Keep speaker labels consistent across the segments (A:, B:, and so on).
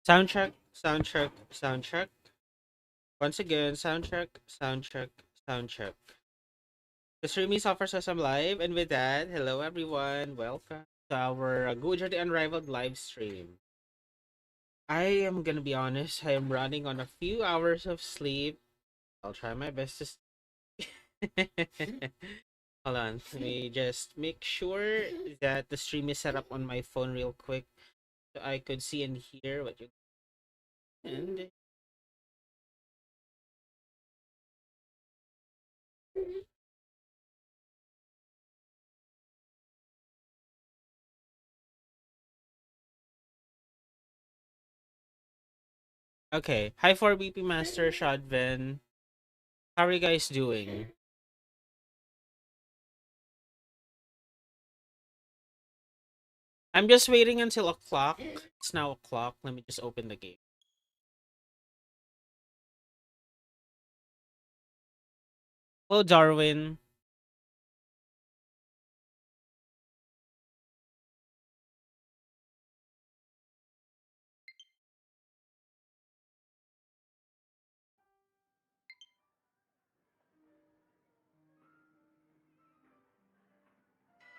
A: Sound check, sound check, sound check. Once again, sound check, sound check, sound check. The stream is offers us some live, and with that, hello everyone, welcome to our Goodra the Unrivaled live stream. I am gonna be honest, I am running on a few hours of sleep. I'll try my best to. Hold on, let me just make sure that the stream is set up on my phone real quick, so I could see and hear what you. And okay, hi 4BP Master Shadven. How are you guys doing? I'm just waiting until o'clock. It's now o'clock. Let me just open the game. Hello, Darwin.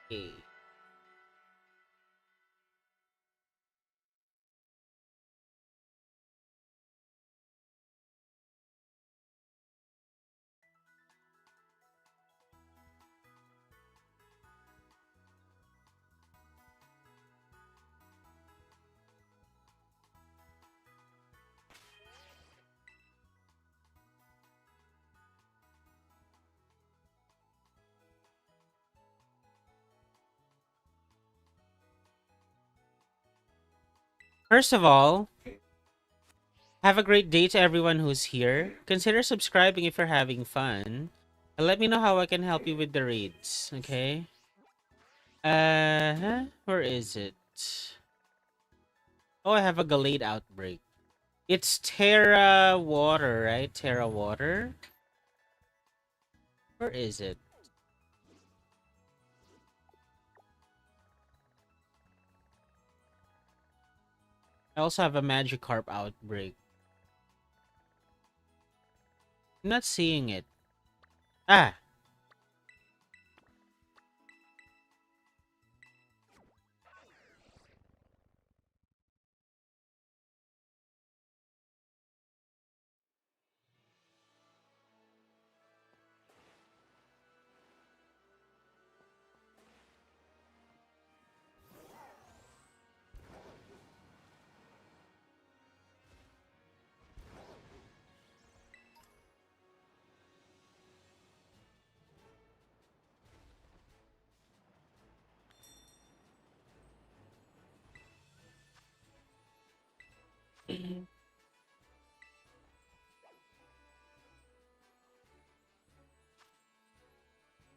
A: Hey. First of all, have a great day to everyone who's here. Consider subscribing if you're having fun. And let me know how I can help you with the raids, okay? Where is it? Oh, I have a Gallade outbreak. It's Tera Water, right? Tera Water? Where is it? I also have a Magikarp outbreak. I'm not seeing it. Ah!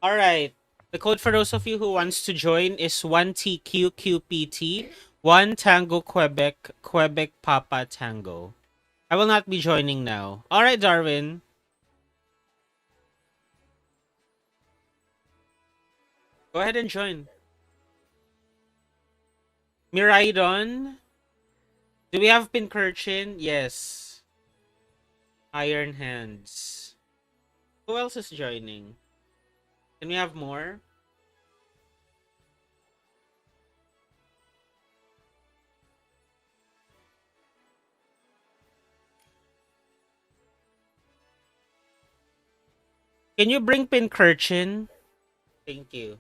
A: All right. The code for those of you who wants to join is 1TQQPT, 1 Tango Quebec, Quebec Papa Tango. I will not be joining now. All right, Darwin. Go ahead and join. Miraidon. Do we have Pincurchin? Yes. Iron Hands. Who else is joining? Can we have more? Can you bring Pincurchin? Thank you.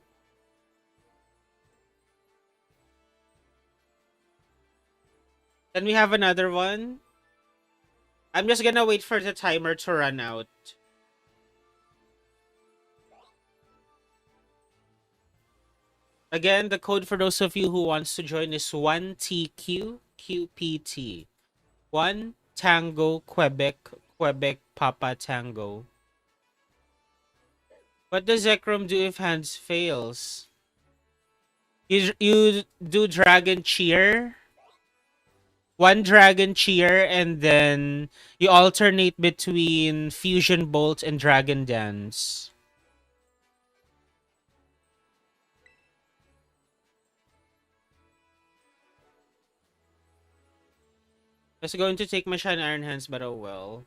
A: Can we have another one? I'm just gonna wait for the timer to run out. Again, the code for those of you who wants to join is 1TQQPT. 1 Tango Quebec Quebec Papa Tango. What does Zekrom do if hands fails? You do Dragon Cheer, one Dragon Cheer, and then you alternate between Fusion Bolt and Dragon Dance. was going to take my Shine Iron Hands, but oh well.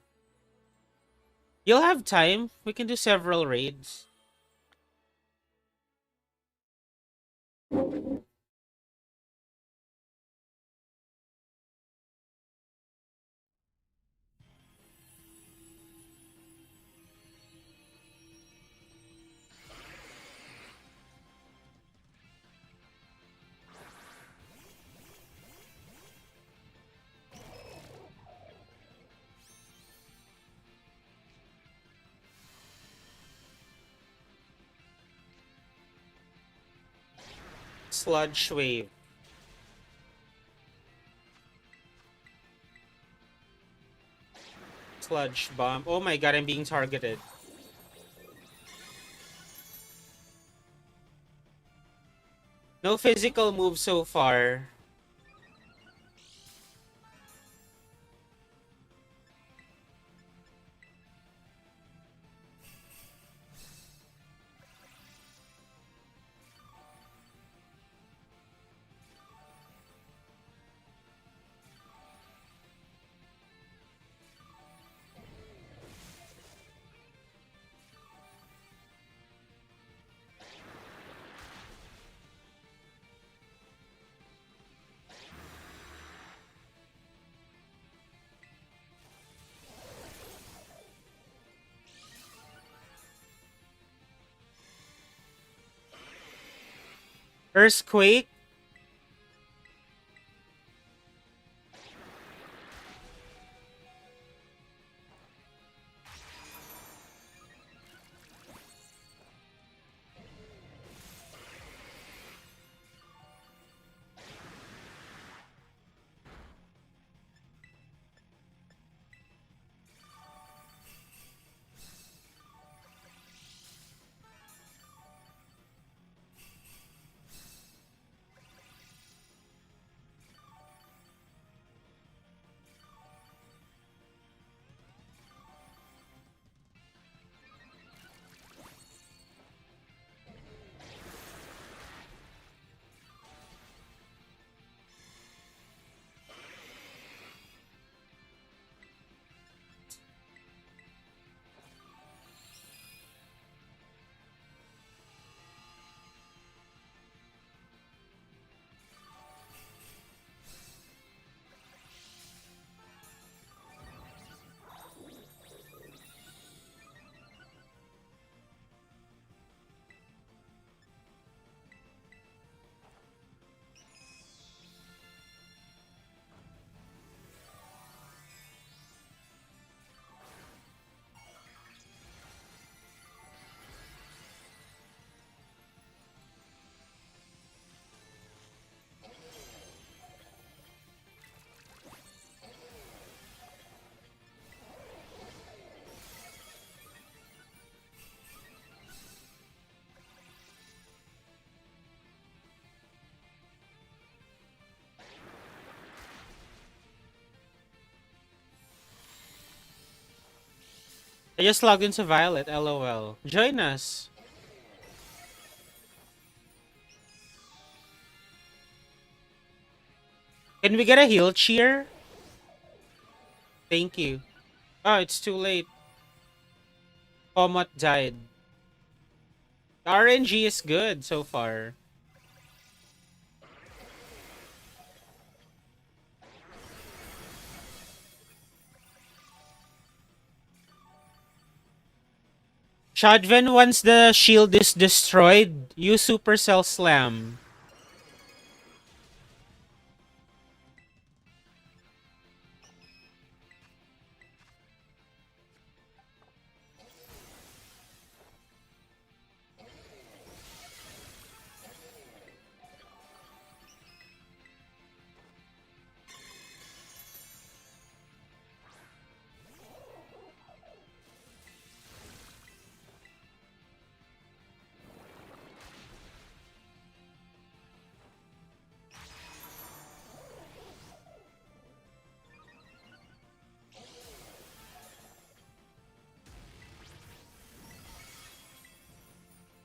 A: You'll have time. We can do several raids. Sludge Wave. Sludge Bomb. Oh my god, I'm being targeted. No physical move so far. Earthquake. I just logged into Violet, lol. Join us. Can we get a heal cheer? Thank you. Oh, it's too late. Pomot died. The RNG is good so far. Shadven, once the shield is destroyed, use Supercell Slam.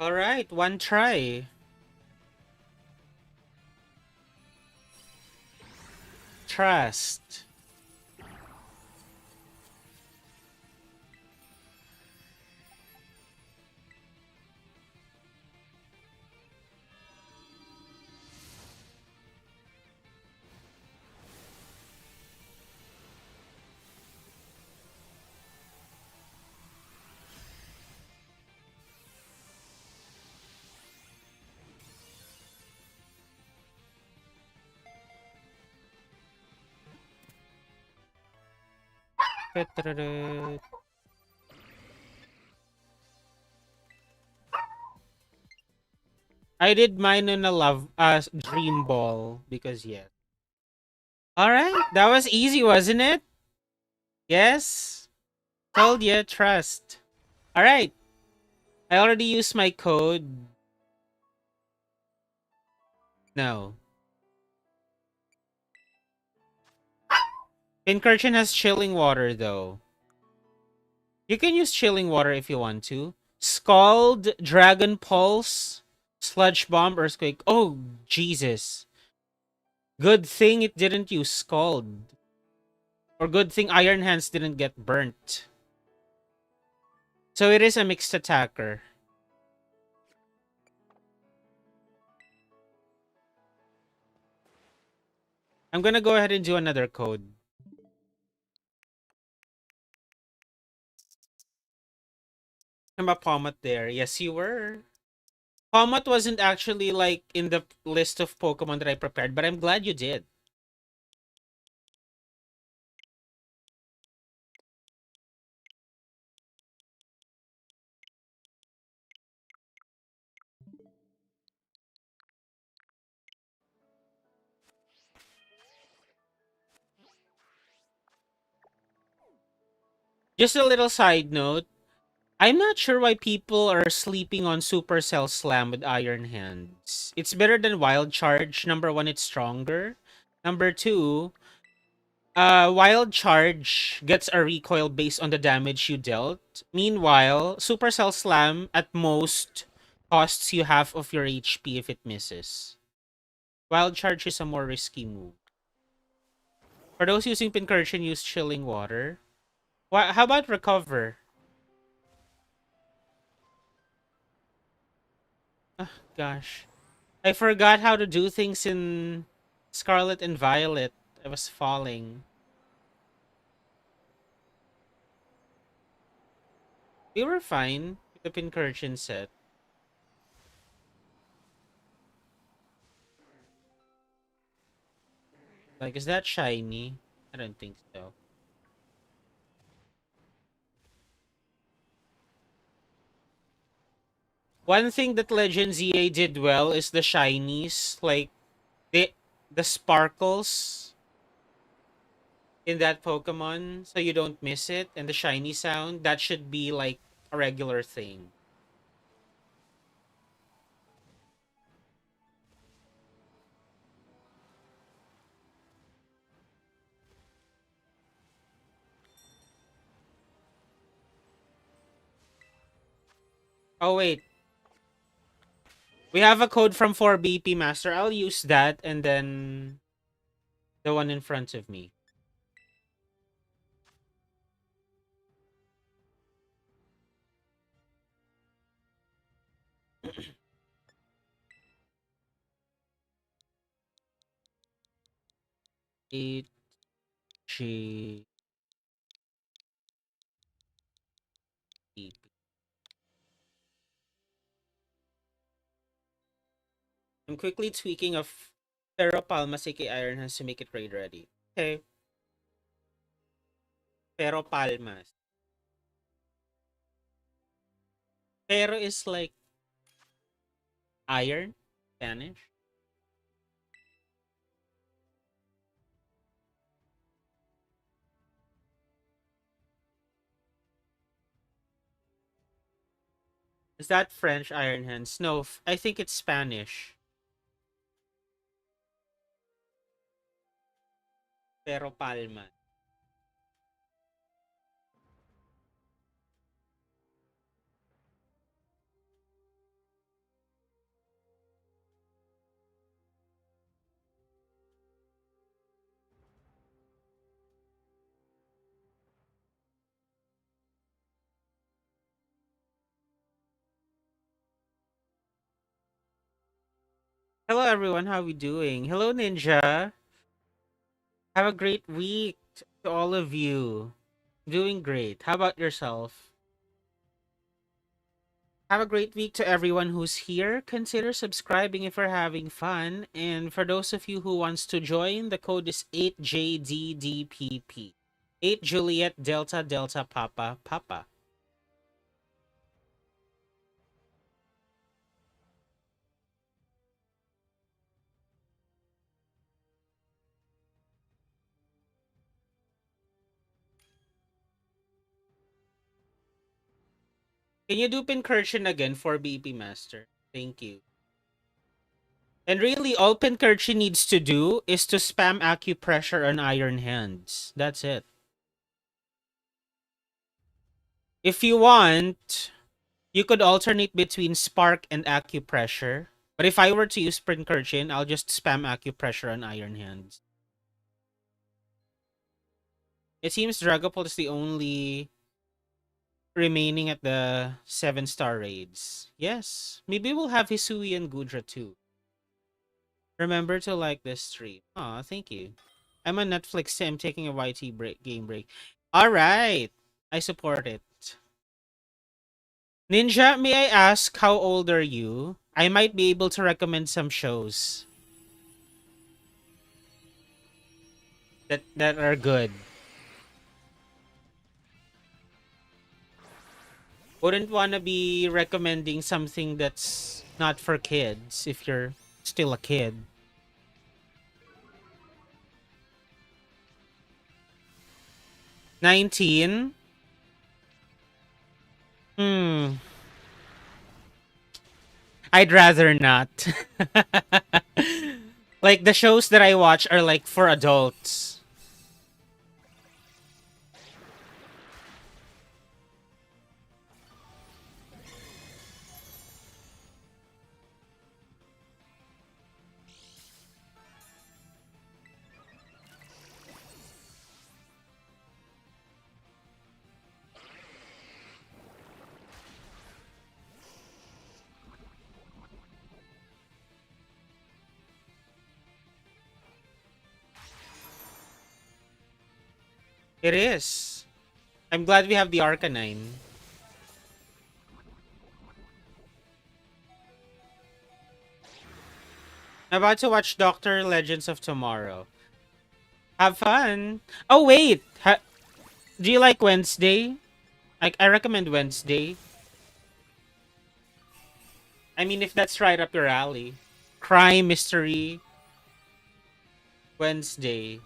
A: Alright, one try. Trust. I did mine on a love dream ball because yes. All right, that was easy, wasn't it? Yes. Told you, trust. All right. I already used my code. No. Incursion has chilling water though. You can use chilling water if you want to. Scald, Dragon Pulse, Sludge Bomb, Earthquake. Oh, Jesus. Good thing it didn't use Scald. Or good thing Iron Hands didn't get burnt. So it is a mixed attacker. I'm gonna go ahead and do another code. I'm a Pomot there. Yes, you were. Pomot wasn't actually like in the list of Pokemon that I prepared, but I'm glad you did. Just a little side note. I'm not sure why people are sleeping on Supercell Slam with Iron Hands. It's better than Wild Charge. Number one, it's stronger. Number two, Wild Charge gets a recoil based on the damage you dealt. Meanwhile, Supercell Slam at most costs you half of your HP if it misses. Wild Charge is a more risky move. For those using Pincursion, use Chilling Water. How about Recover? Gosh. I forgot how to do things in Scarlet and Violet. I was falling. We were fine with the Pincursion set. Like, is that shiny? I don't think so. One thing that Legends EA did well is the shinies. Like, they, the sparkles in that Pokemon, so you don't miss it. And the shiny sound, that should be like a regular thing. Oh, wait. We have a code from 4BP Master. I'll use that and then the one in front of me. H G E P. I'm quickly tweaking of Pero Palmas aka Iron Hands to make it raid ready. Okay. Pero Palmas. Pero is like iron, Spanish. Is that French Iron Hands? No, I think it's Spanish. Pero Palmas. Hello everyone, how we doing? Hello Ninja. Have a great week to all of you. Doing great. How about yourself? Have a great week to everyone who's here. Consider subscribing if you're having fun. And for those of you who wants to join, the code is 8JDDPP. 8 Juliet Delta Delta Papa Papa. Can you do Pincursion again for BP Master? Thank you. And really, all Pincursion needs to do is to spam acupressure on Iron Hands. That's it. If you want, you could alternate between Spark and acupressure. But if I were to use Pincursion, I'll just spam acupressure on Iron Hands. It seems Dragapult is the only remaining at the 7-star raids. Yes, maybe we'll have Hisui and Goodra too. Remember to like this stream. Aw, thank you. I'm on Netflix, so I'm taking a YT break, game break. All right, I support it. Ninja, may I ask how old are you? I might be able to recommend some shows that are good. Wouldn't want to be recommending something that's not for kids if you're still a kid. 19? Hmm. I'd rather not. Like the shows that I watch are like for adults. It is. I'm glad we have the Arcanine. I'm about to watch Doctor Legends of Tomorrow. Have fun. Oh wait, do you like Wednesday? I recommend Wednesday. I mean, if that's right up your alley. Crime, mystery, Wednesday.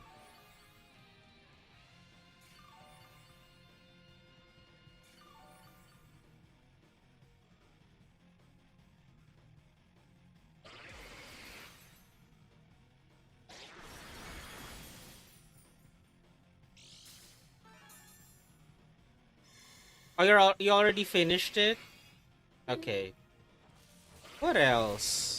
A: Oh, you already finished it? Okay. What else?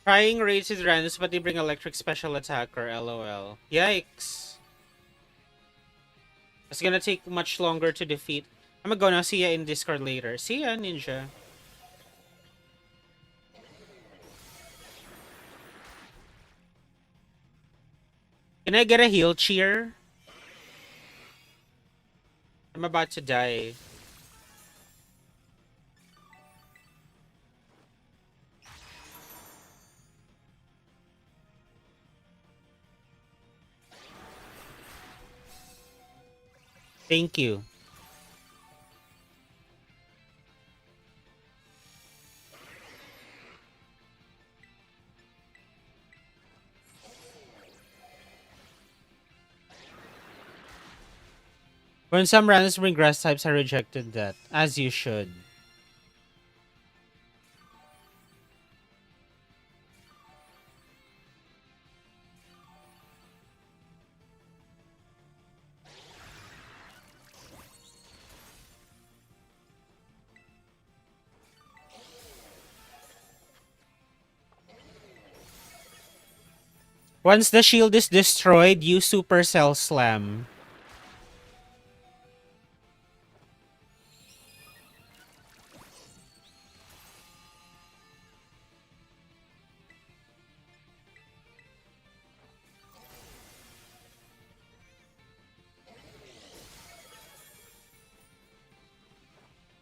A: Trying raids with randoms, but they bring electric special attacker. LOL. Yikes. It's gonna take much longer to defeat. I'm gonna see ya in Discord later. See ya, Ninja. Can I get a heal cheer? I'm about to die. Thank you. When some randoms bring grass types, I rejected that. As you should. Once the shield is destroyed, use Supercell Slam.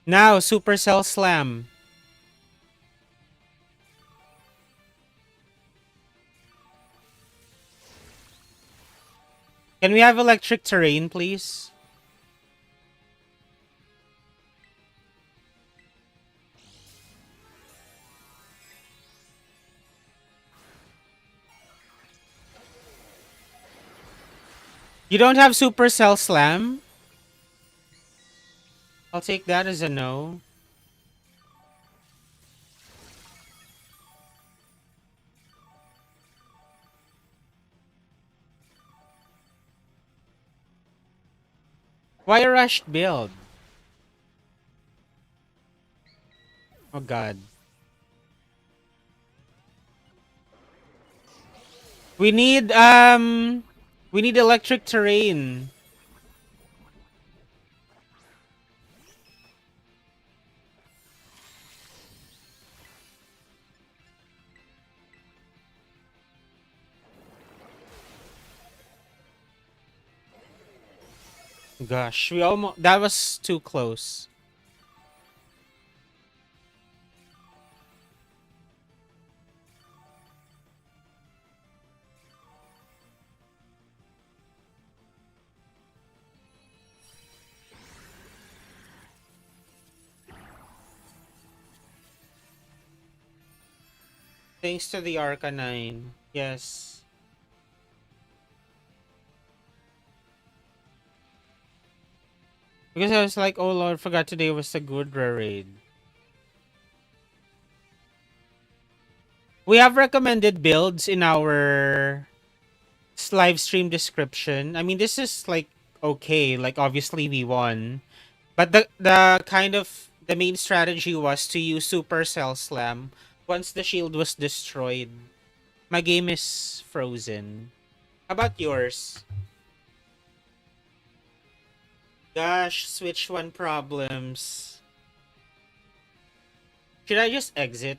A: Now, Supercell Slam. Can we have electric terrain, please? You don't have Supercell Slam? I'll take that as a no. Why a rushed build? Oh god. We need electric terrain. Gosh, we almost that was too close. Thanks to the Arcanine. Yes. Because I was like, oh lord, forgot today was the Goodra Raid. We have recommended builds in our live stream description. I mean, this is like okay. Like obviously we won, but the kind of the main strategy was to use Supercell Slam once the shield was destroyed. My game is frozen. How about yours? Gosh, Switch One problems. Should I just exit?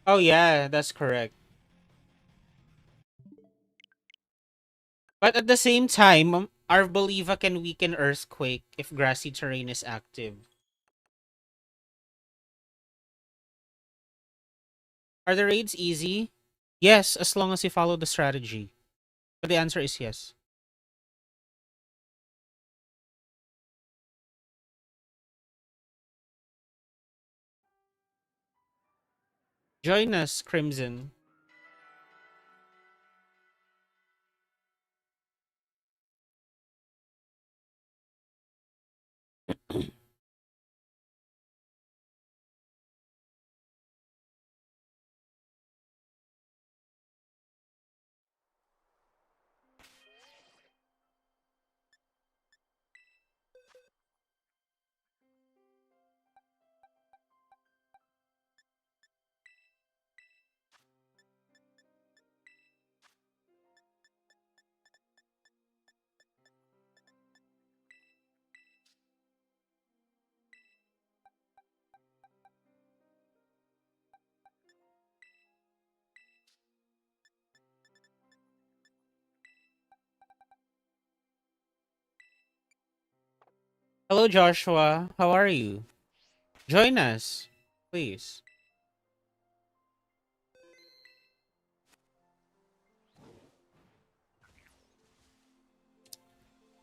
A: Oh yeah, that's correct. But at the same time, Arboliva can weaken Earthquake if grassy terrain is active. Are the raids easy? Yes, as long as you follow the strategy. But the answer is yes. Join us, Crimson. Hello, Joshua. How are you? Join us, please.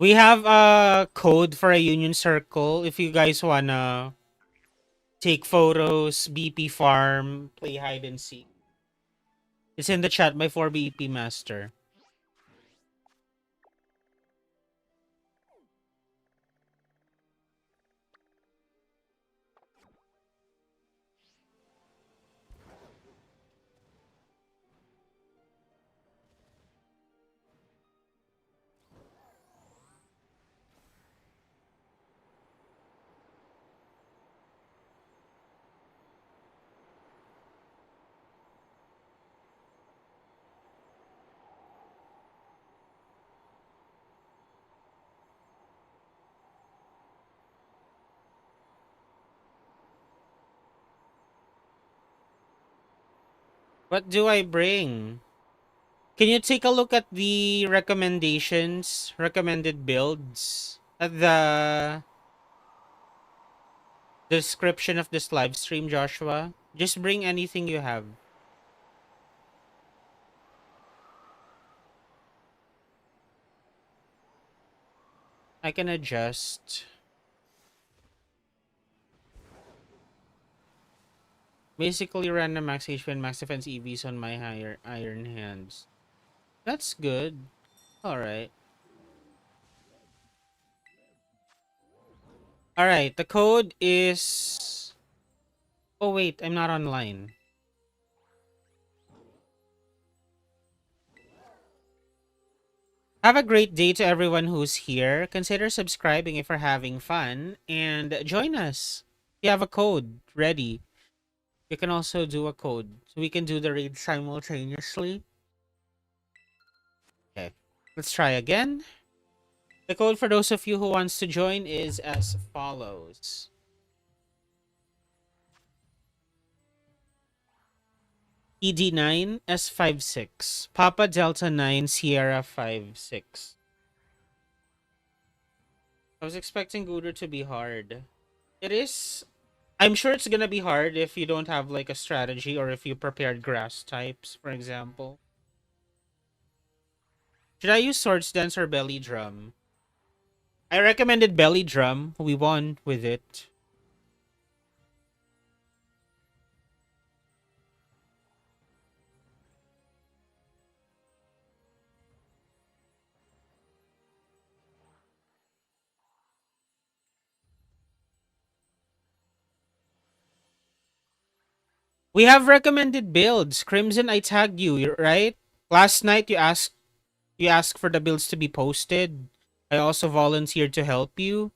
A: We have a code for a union circle if you guys wanna take photos, BP farm, play hide and seek. It's in the chat by 4BP Master. What do I bring? Can you take a look at the recommendations, recommended builds at the description of this live stream, Joshua? Just bring anything you have. I can adjust. Basically, random max HP and max defense EVs on my higher iron hands. That's good. Alright. Alright, the code is... Oh wait, I'm not online. Have a great day to everyone who's here. Consider subscribing if you're having fun. And join us. If you have a code ready, you can also do a code. So we can do the raid simultaneously. Okay, let's try again. The code for those of you who wants to join is as follows. ED9 S56. Papa Delta 9 Sierra 56. I was expecting Goodra to be hard. It is. I'm sure it's gonna be hard if you don't have like a strategy or if you prepared grass types, for example. Should I use Swords Dance or Belly Drum? I recommended Belly Drum. We won with it. We have recommended builds. Crimson, I tagged you, right? Last night you asked for the builds to be posted. I also volunteered to help you.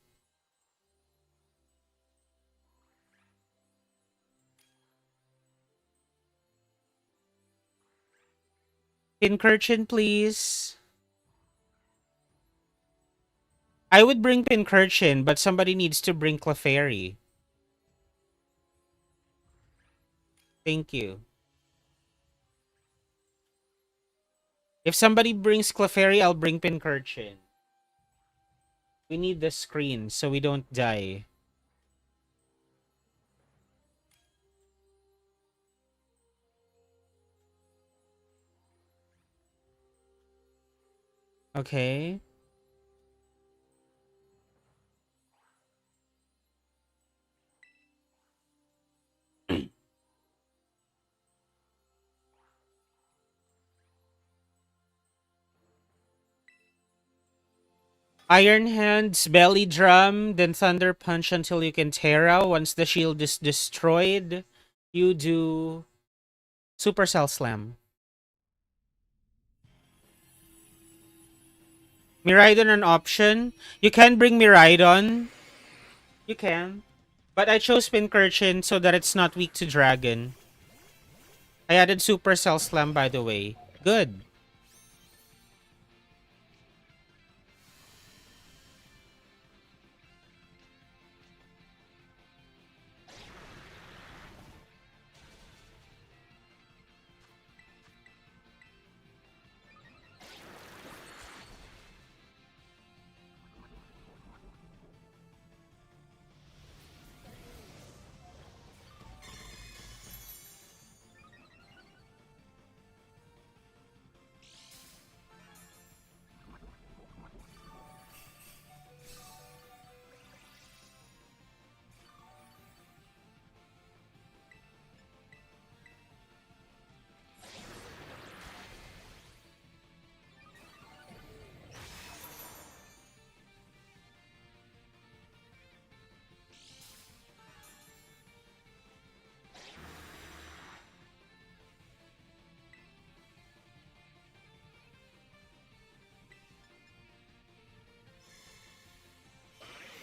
A: Pincurchin, please. I would bring Pincurchin, but somebody needs to bring Clefairy. Thank you. If somebody brings Clefairy, I'll bring Pincurchin. We need the screen so we don't die. Okay. Iron Hands, Belly Drum, then Thunder Punch until you can Tera. Once the shield is destroyed, you do Supercell Slam. Miraidon an option. You can bring Miraidon. You can. But I chose Pincurchin so that it's not weak to Dragon. I added Supercell Slam, by the way. Good.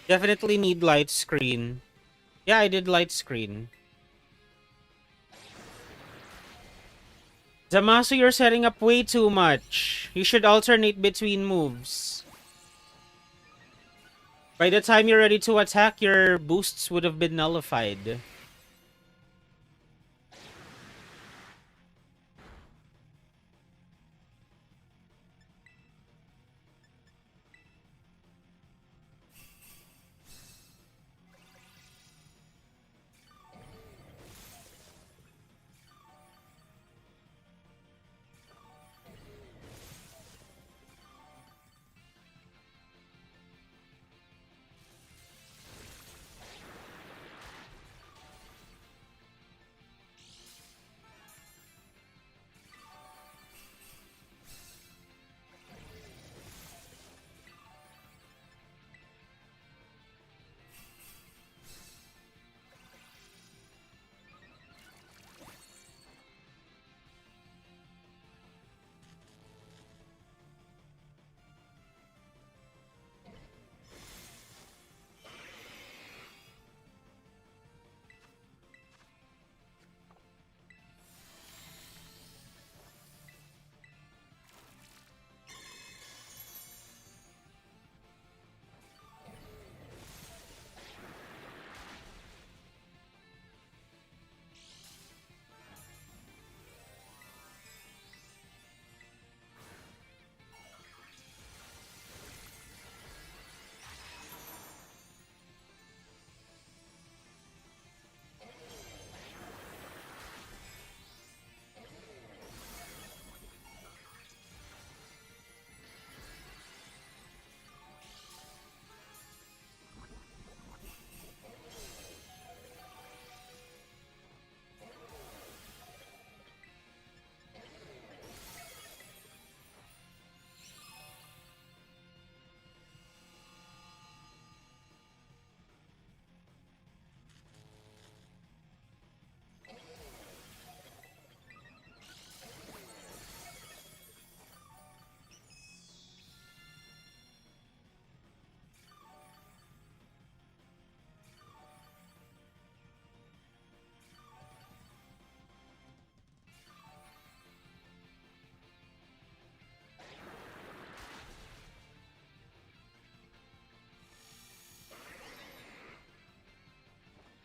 A: Definitely need light screen. Yeah, I did light screen. Zamasu, you're setting up way too much. You should alternate between moves. By the time you're ready to attack, your boosts would have been nullified.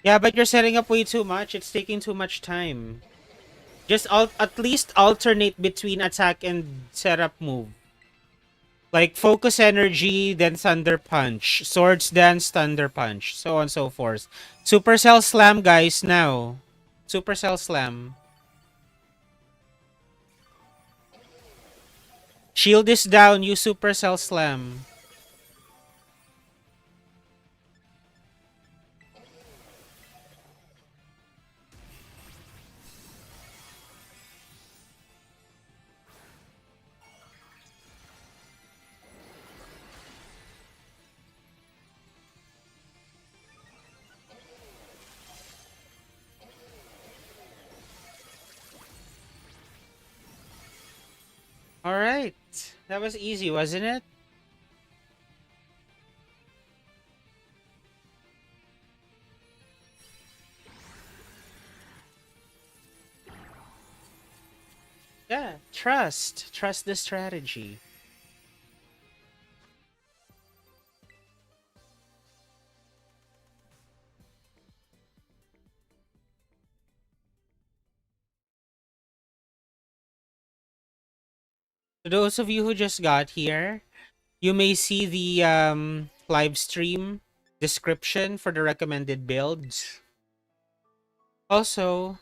A: Yeah, but you're setting up way too much. It's taking too much time. Just at least alternate between attack and setup move. Like focus energy, then thunder punch. Swords dance, thunder punch. So on and so forth. Supercell slam, guys, now. Supercell slam. Shield is down, use supercell slam. Alright. That was easy, wasn't it? Yeah, trust. Trust the strategy. To those of you who just got here, you may see the live stream description for the recommended builds. Also,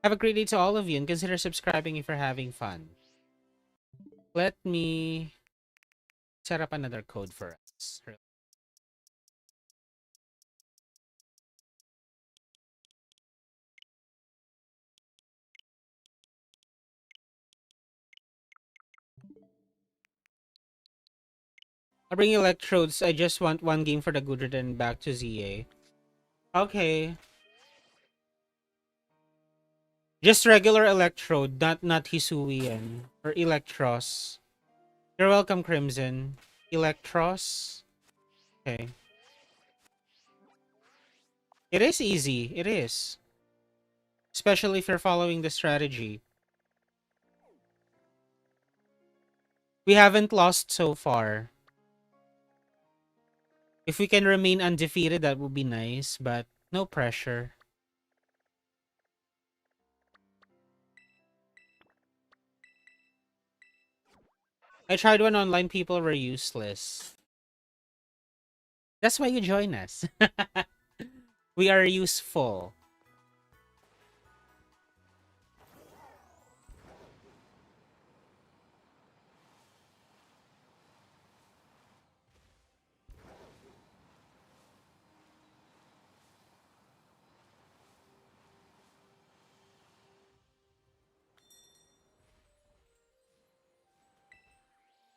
A: have a great day to all of you and consider subscribing if you're having fun. Let me set up another code for us. I'll bring electrodes. I just want one game for the Goodra, then back to ZA. Okay. Just regular electrode, not Hisuian. Or Electros. You're welcome, Crimson. Electros. Okay. It is easy. It is. Especially if you're following the strategy. We haven't lost so far. If we can remain undefeated, that would be nice, but no pressure. I tried when online people were useless. That's why you join us. We are useful.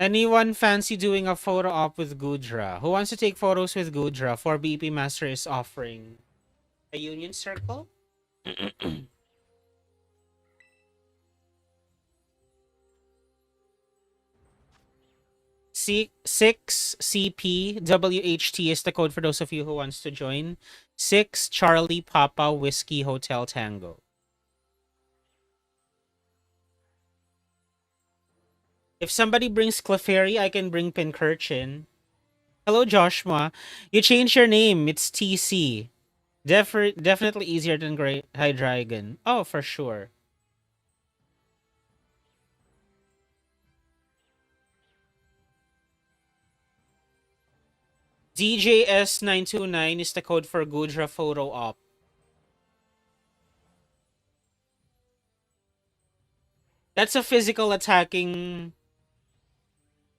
A: Anyone fancy doing a photo op with Goodra? Who wants to take photos with Goodra? 4BP Master is offering a union circle. 6CPWHT is the code for those of you who wants to join. 6 Charlie Papa Whiskey Hotel Tango. If somebody brings Clefairy, I can bring Pincurchin. Hello, Joshua. You changed your name. It's TC. Definitely easier than Great Hydreigon. Oh, for sure. DJS929 is the code for Goodra Photo Op. That's a physical attacking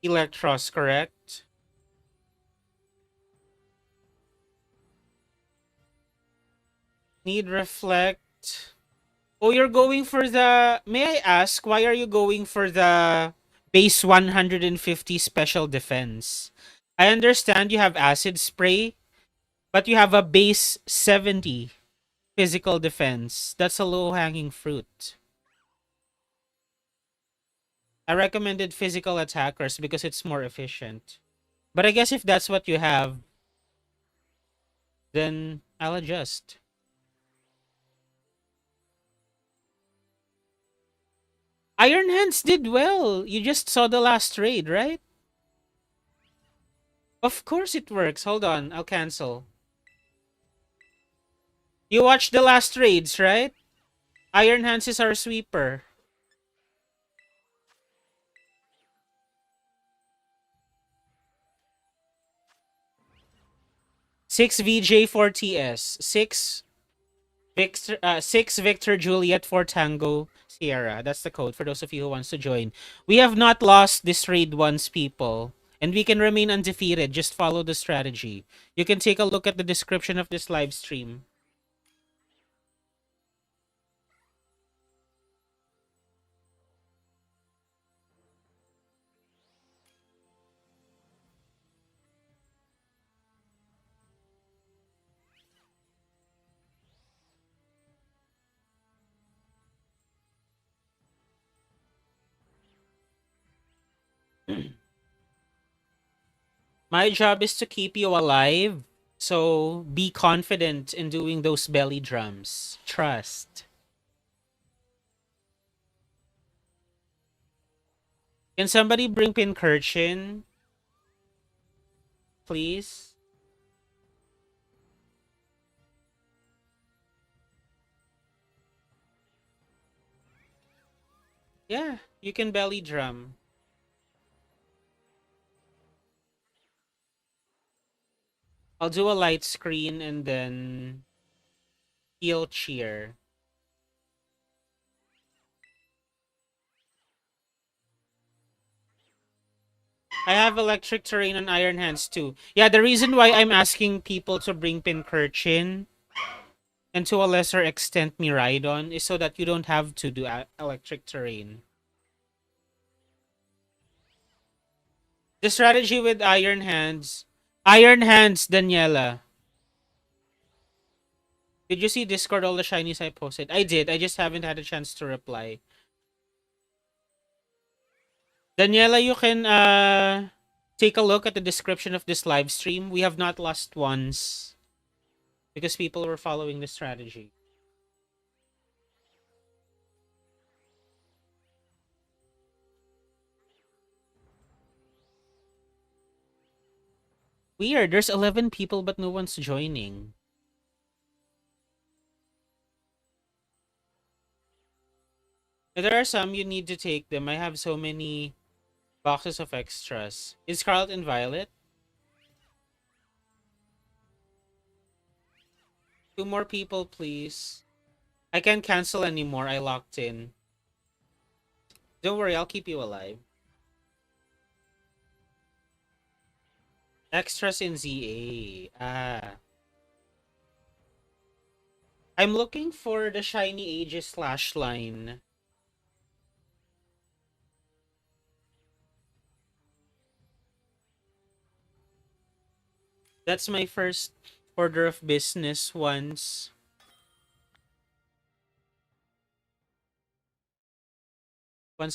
A: Electros, correct? Need reflect. Oh, you're going for the... May I ask, why are you going for the base 150 special defense? I understand you have acid spray, but you have a base 70 physical defense. That's a low-hanging fruit. I recommended physical attackers because it's more efficient. But I guess if that's what you have, then I'll adjust. Iron Hands did well. You just saw the last raid, right? Of course it works. Hold on, I'll cancel. You watched the last raids, right? Iron Hands is our sweeper. 6 VJ 4 TS. 6 Victor Juliet 4 Tango Sierra. That's the code for those of you who wants to join. We have not lost this raid once, people. And we can remain undefeated. Just follow the strategy. You can take a look at the description of this live stream. My job is to keep you alive. So be confident in doing those belly drums. Trust. Can somebody bring Pincurchin, please? Yeah, you can belly drum. I'll do a light screen and then heal cheer. I have electric terrain and iron hands too. Yeah, the reason why I'm asking people to bring Pincurchin and to a lesser extent Miraidon is so that you don't have to do electric terrain. The strategy with Iron Hands, Daniela. Did you see Discord all the shinies I posted? I did. I just haven't had a chance to reply. Daniela, you can take a look at the description of this live stream. We have not lost once. because people were following the strategy. Weird, there's 11 people but no one's joining. There are some you need to take them. I have so many boxes of extras. Is Scarlet and Violet? 2 more people, please. I can't cancel anymore. I locked in. Don't worry, I'll keep you alive. Extras in ZA. Ah. I'm looking for the Shiny Aegis slash line. That's my first order of business once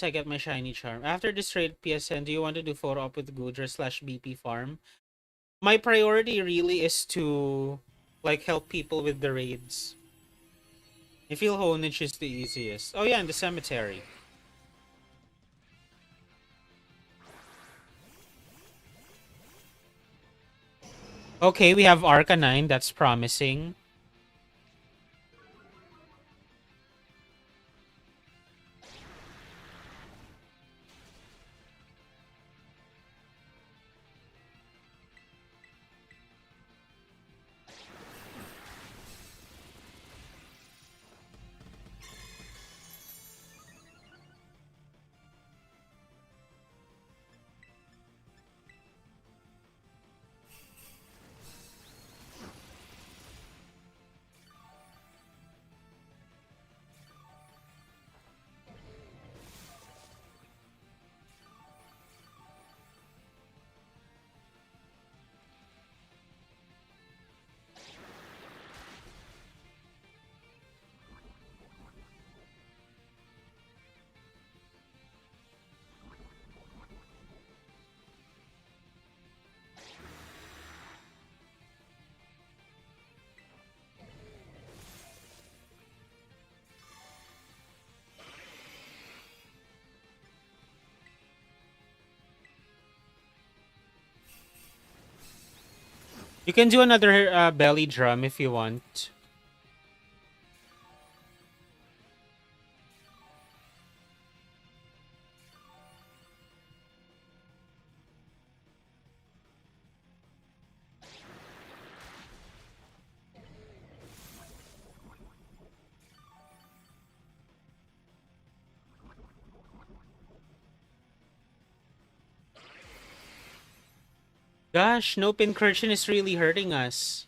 A: I get my shiny charm. After this raid PSN, do you want to do photo op with Goodra slash BP farm? My priority really is to like help people with the raids. I feel Honage is the easiest. Oh yeah, in the cemetery. Okay, we have Arcanine. That's promising. You can do another belly drum if you want. Gosh, no Pincursion is really hurting us.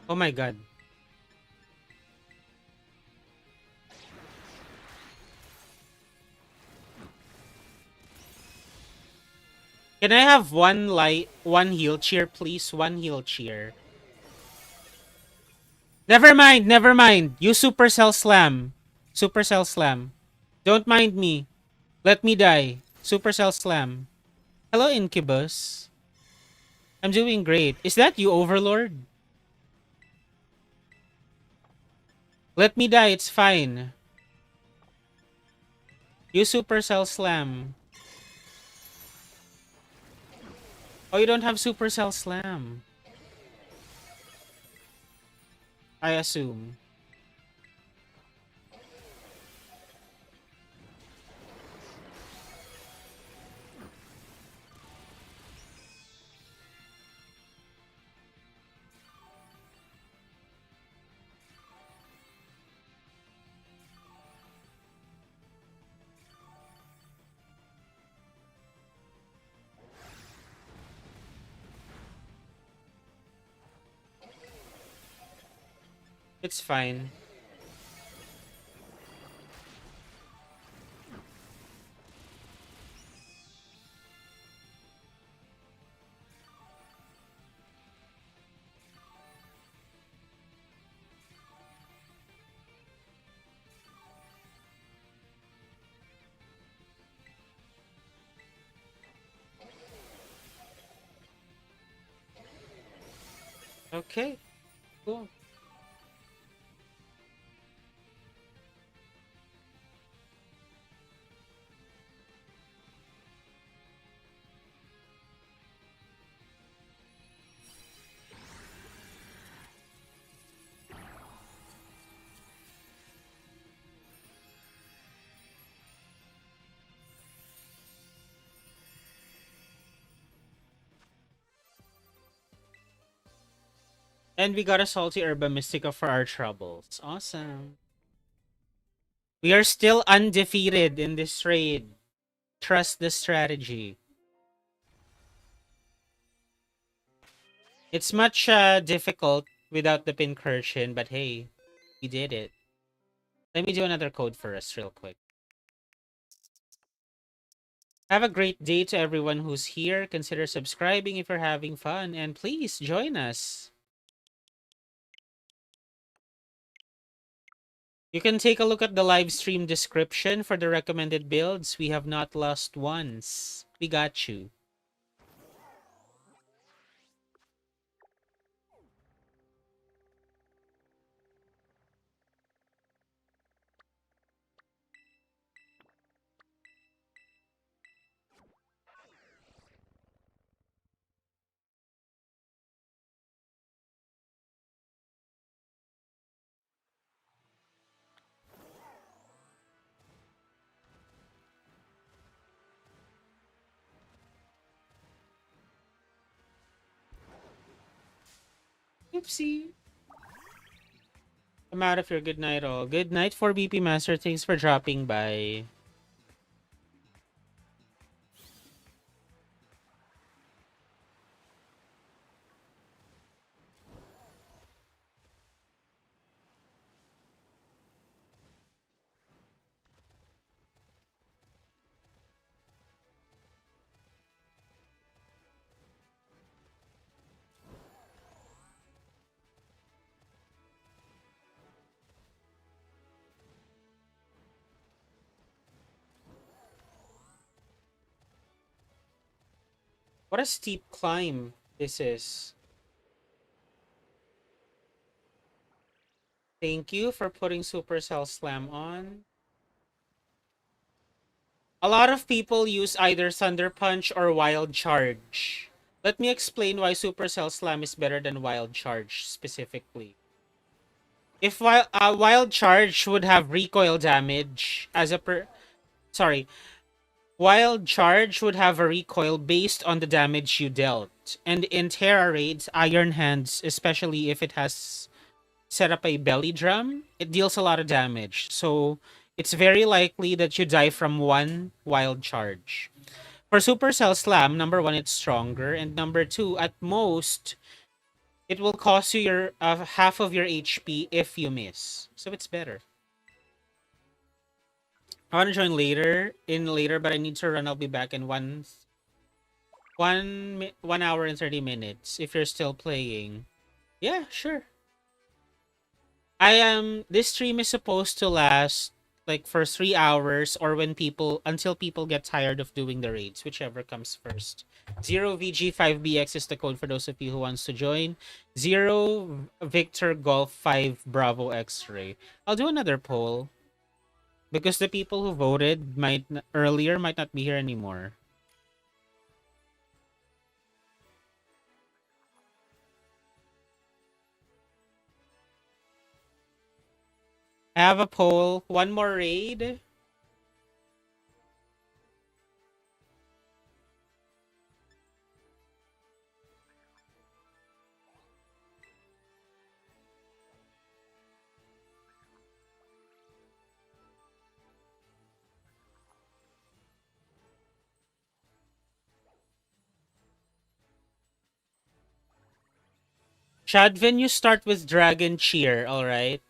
A: Oh my god. Can I have one heal cheer, please? One heal cheer. Never mind, never mind. You Supercell Slam. Supercell Slam. Don't mind me. Let me die. Supercell Slam. Hello, Incubus. I'm doing great. Is that you, Overlord? Let me die, it's fine. You Supercell Slam. Oh, you don't have Supercell Slam. I assume. It's fine. Okay, cool. And we got a salty Herba Mystica for our troubles. Awesome. We are still undefeated in this raid. Trust the strategy. It's much difficult without the pincursion, but hey, we did it. Let me do another code for us real quick. Have a great day to everyone who's here. Consider subscribing if you're having fun, and please join us. You can take a look at the live stream description for the recommended builds. We have not lost once. We got you. Oopsie. I'm out of your good night all. Good night for BP Master. Thanks for dropping by. What a steep climb this is. Thank you for putting Supercell Slam on. A lot of people use either Thunder Punch or Wild Charge. Let me explain why Supercell Slam is better than Wild Charge specifically. If Wild Charge would have recoil damage as a Wild Charge would have a recoil based on the damage you dealt. And in Tera Raids, Iron Hands, especially if it has set up a belly drum, it deals a lot of damage. So it's very likely that you die from one Wild Charge. For Supercell Slam, number one, it's stronger. And number two, at most, it will cost you your half of your HP if you miss. So it's better. I want to join later, but I need to run. I'll be back in 1 hour and 30 minutes. If you're still playing, yeah, sure. This stream is supposed to last like for 3 hours, or when people until people get tired of doing the raids, whichever comes first. 0VG5BX is the code for those of you who wants to join. 0 Victor Golf 5 Bravo X-Ray. I'll do another poll because the people who voted earlier might not be here anymore. I have a poll. One more raid. Shadvin, you start with Dragon Cheer, alright?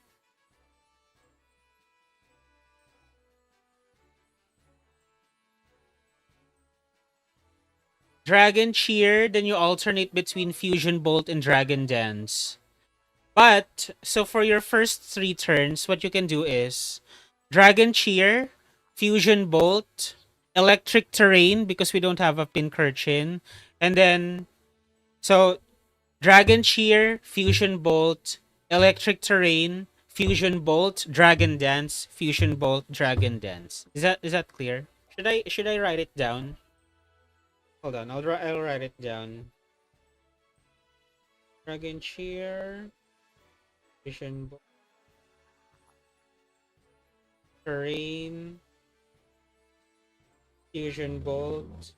A: Dragon Cheer, then you alternate between Fusion Bolt and Dragon Dance. But, so for your first 3 turns, what you can do is Dragon Cheer, Fusion Bolt, Electric Terrain, because we don't have a Pincurchin, and then, so Dragon Cheer, Fusion Bolt, Electric Terrain, Fusion Bolt, Dragon Dance, Fusion Bolt, Dragon Dance. Is that clear? Should I write it down? Hold on, I'll write it down. Dragon Cheer, Fusion Bolt, Terrain, Fusion Bolt,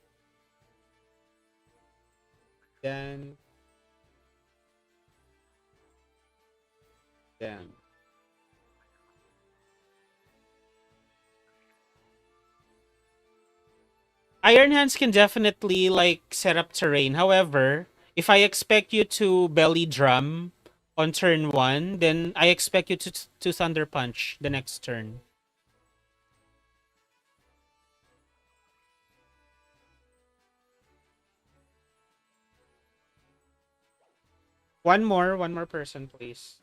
A: then then. Iron Hands can definitely like set up terrain. However, if I expect you to belly drum on turn 1, then I expect you to Thunder Punch the next turn. One more person, please.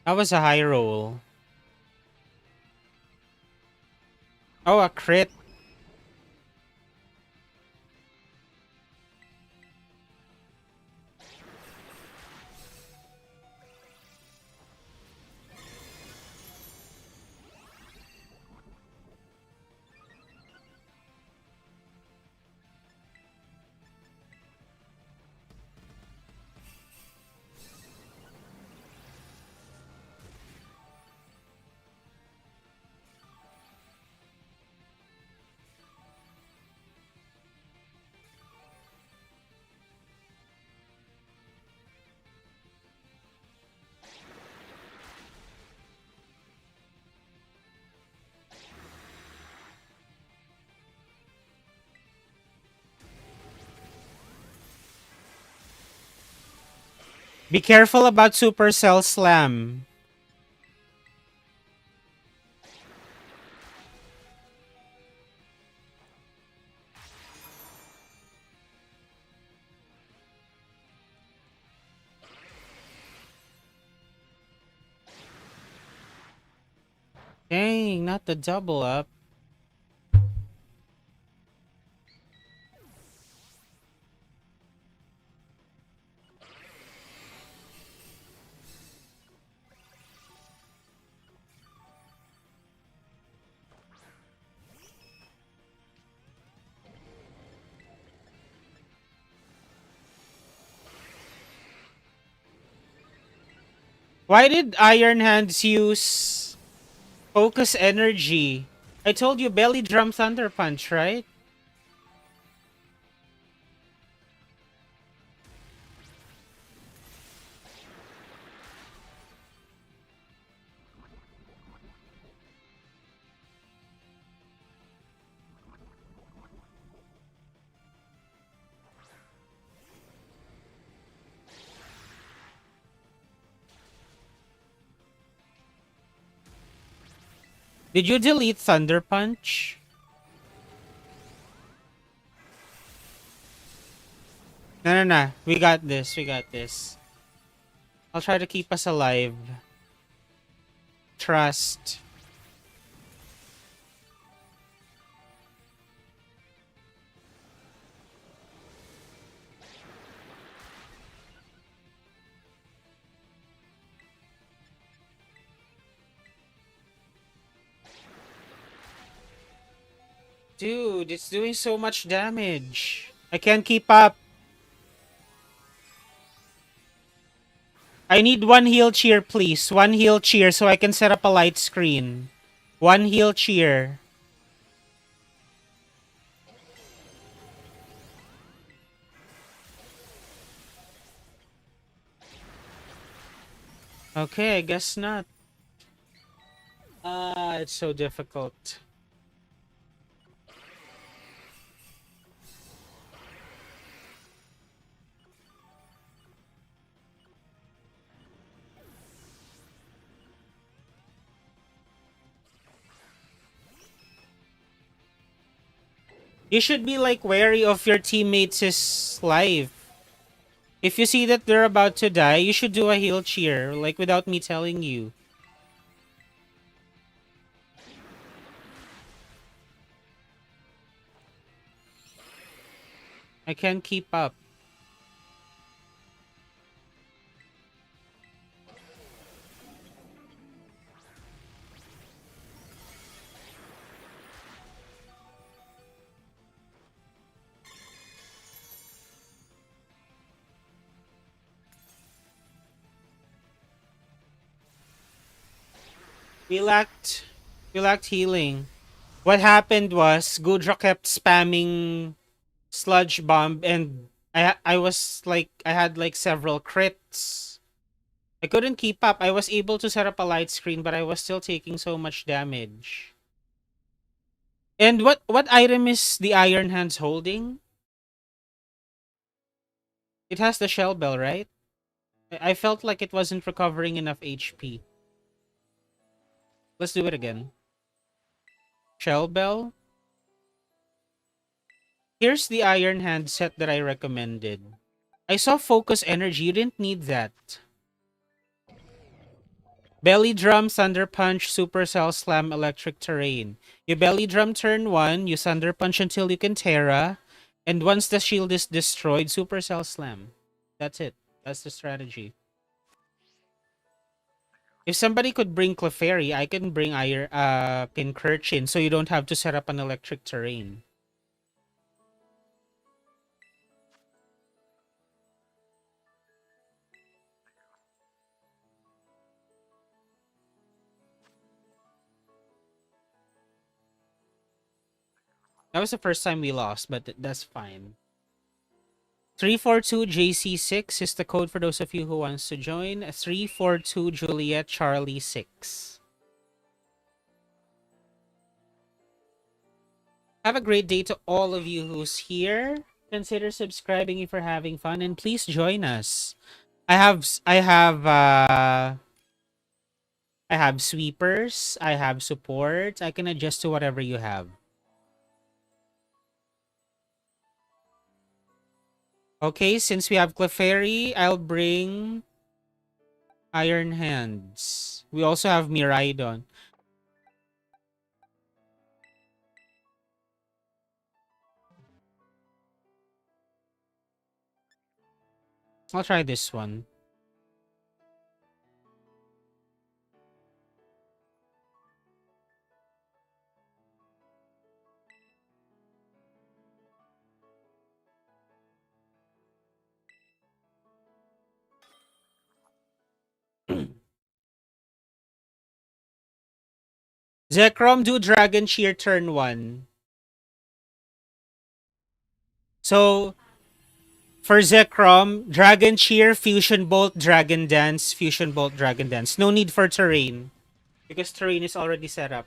A: That was a high roll. Oh, a crit. Be careful about Supercell Slam. Dang, not the double up. Why did Iron Hands use focus energy? I told you belly drum thunder punch, right? Did you delete thunder punch? No, no, no. We got this. We got this. I'll try to keep us alive. Trust. Dude, it's doing so much damage. I can't keep up. I need one heal cheer, please. One heal cheer so I can set up a light screen. One heal cheer. Okay, I guess not. Ah, it's so difficult. You should be like wary of your teammates' life. If you see that they're about to die, you should do a heal cheer, like without me telling you. I can't keep up. We lacked we lacked healing. What happened was Goodra kept spamming sludge bomb and I was like I had like several crits. I couldn't keep up. I was able to set up a light screen, but I was still taking so much damage. And what item is the Iron Hands holding? It has the shell bell, right? I felt like it wasn't recovering enough HP. Let's do it again. Shell bell. Here's the Iron Hand set that I recommended. I saw focus energy. You didn't need that. Belly drum, thunder punch, supercell slam, electric terrain. You belly drum turn 1, you thunder punch until you can Tera, and once the shield is destroyed, supercell slam. That's it. That's the strategy. If somebody could bring Clefairy, I can bring Pincurchin so you don't have to set up an electric terrain. That was the first time we lost, but that's fine. 342JC6 is the code for those of you who wants to join. 342 Juliet Charlie 6. Have a great day to all of you who's here. Consider subscribing if you're having fun, and please join us. I have sweepers, I have support. I can adjust to whatever you have. Okay, since we have Clefairy, I'll bring Iron Hands. We also have Miraidon. I'll try this one. Zekrom, do Dragon Cheer turn 1. So, for Zekrom, Dragon Cheer, Fusion Bolt, Dragon Dance, Fusion Bolt, Dragon Dance. No need for Terrain. Because Terrain is already set up.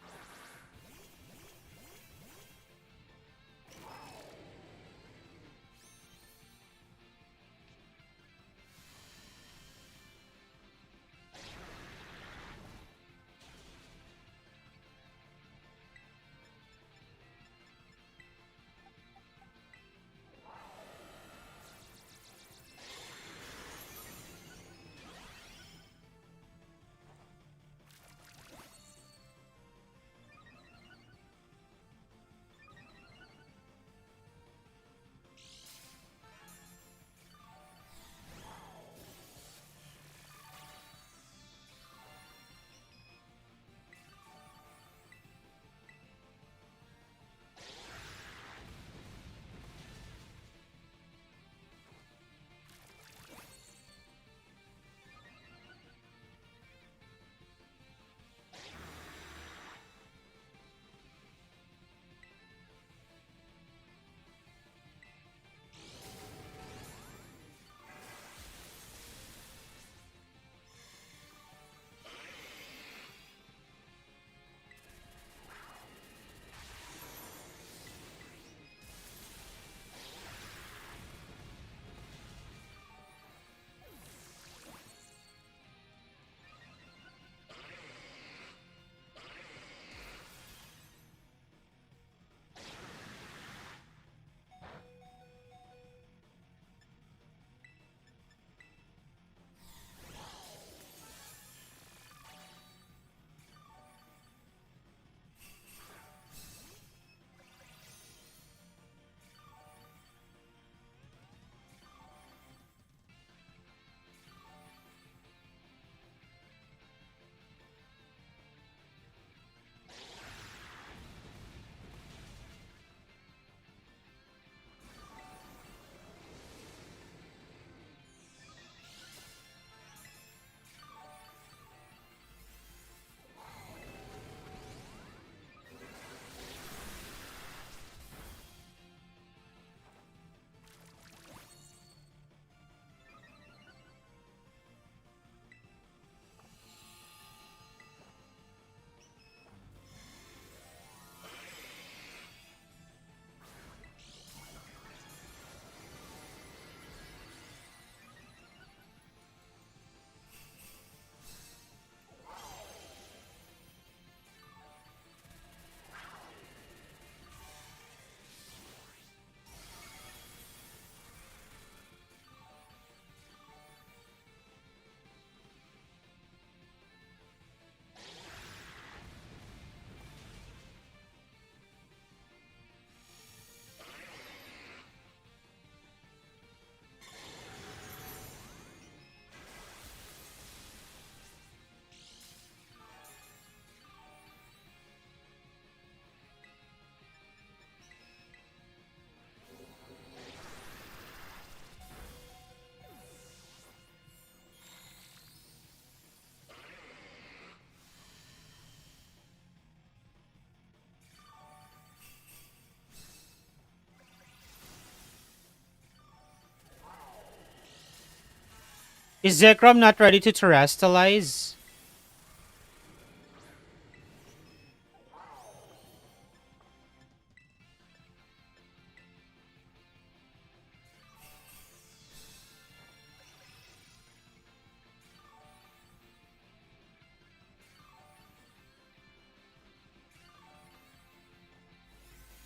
A: Is Zekrom not ready to terrestrialize?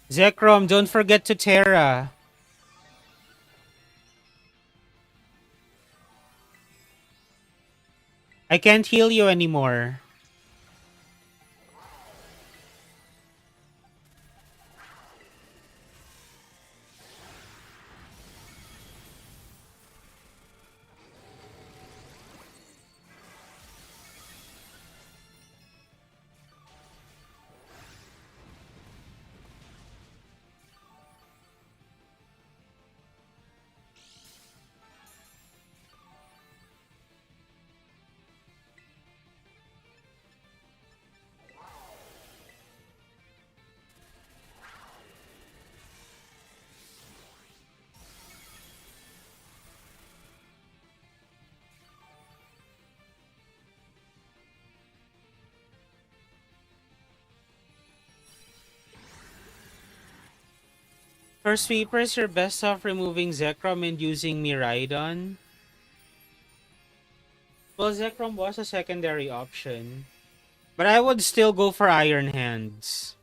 A: Zekrom, don't forget to Terra. I can't heal you anymore. For sweepers, you're best off removing Zekrom and using Miraidon. Well, Zekrom was a secondary option. But I would still go for Iron Hands.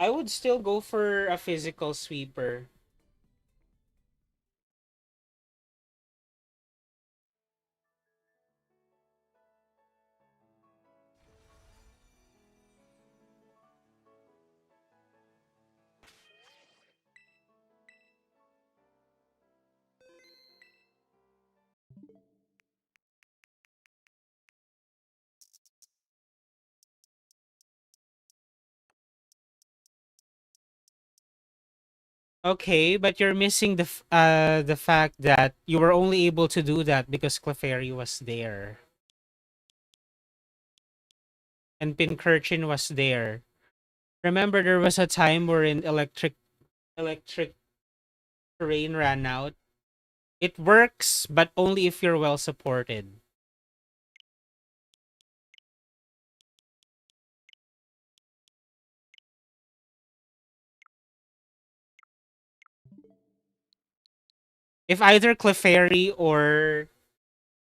A: I would still go for a physical sweeper. Okay, but you're missing the fact that you were only able to do that because Clefairy was there and Pincurchin was there. Remember, there was a time wherein electric terrain ran out. It works, but only if you're well supported. If either Clefairy or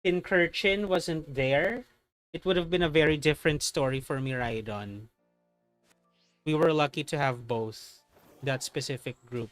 A: Pincurchin wasn't there, it would have been a very different story for Miraidon. We were lucky to have both that specific group.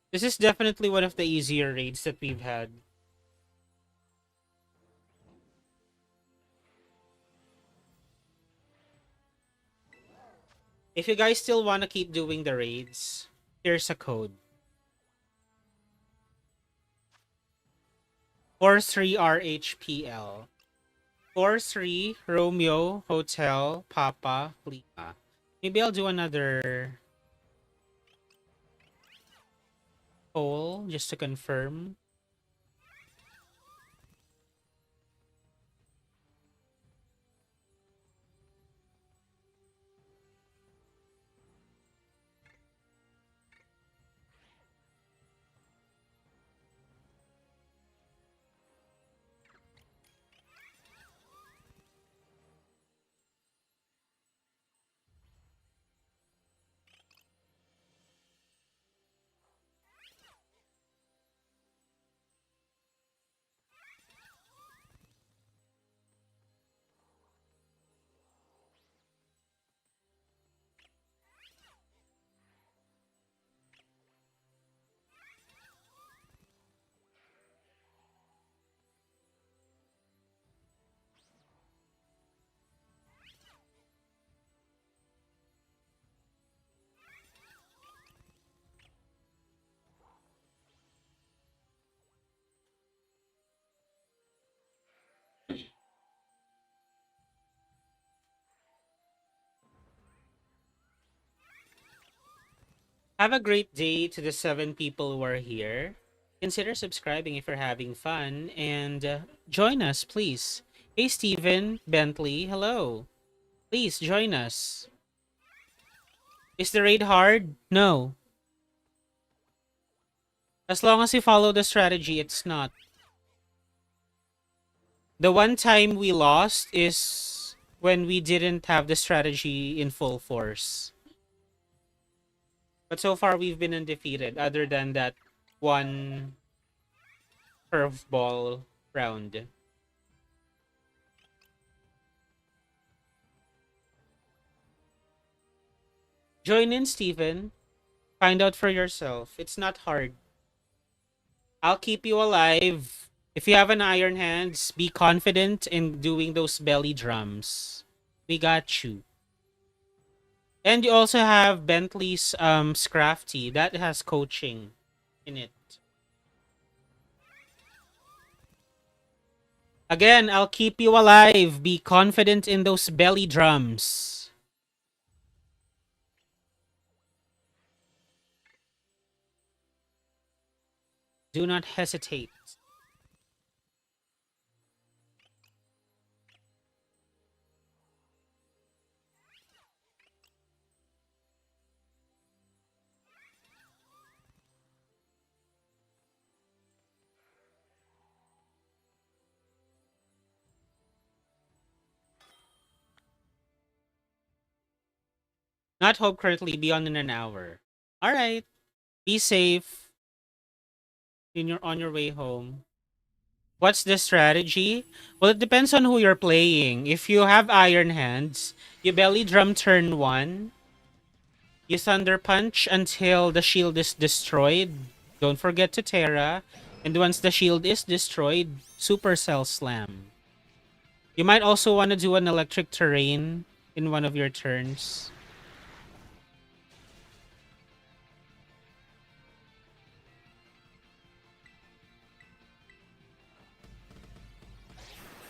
A: This is definitely one of the easier raids that we've had. If you guys still want to keep doing the raids, here's a code. 43RHPL. 43 Romeo Hotel Papa Lima. Maybe I'll do another poll just to confirm. Have a great day to the 7 people who are here. Consider subscribing if you're having fun and join us, please. Hey, Steven Bentley, hello. Please join us. Is the raid hard? No. As long as you follow the strategy, it's not. The one time we lost is when we didn't have the strategy in full force. But so far, we've been undefeated, other than that one curveball round. Join in, Steven. Find out for yourself. It's not hard. I'll keep you alive. If you have an iron hands, be confident in doing those belly drums. We got you. And you also have Bentley's Scrafty. That has coaching in it. Again, I'll keep you alive. Be confident in those belly drums. Do not hesitate. Not hope currently, be on in an hour. Alright. Be safe on your way home. What's the strategy? Well, it depends on who you're playing. If you have iron hands, you belly drum turn 1. You thunder punch until the shield is destroyed. Don't forget to Tera. And once the shield is destroyed, Supercell Slam. You might also want to do an electric terrain in one of your turns.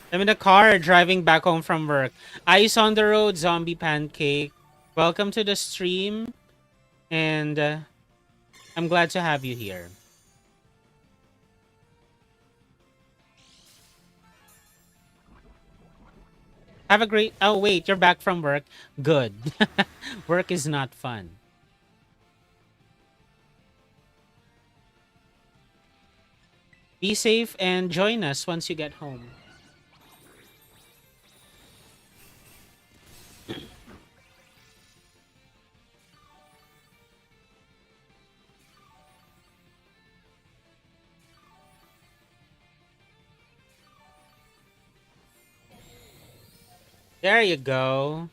A: I'm in the car driving back home from work. Ice on the road, zombie pancake. Welcome to the stream. And I'm glad to have you here. Have a great... Oh, wait, you're back from work. Good. Work is not fun. Be safe and join us once you get home. There you go.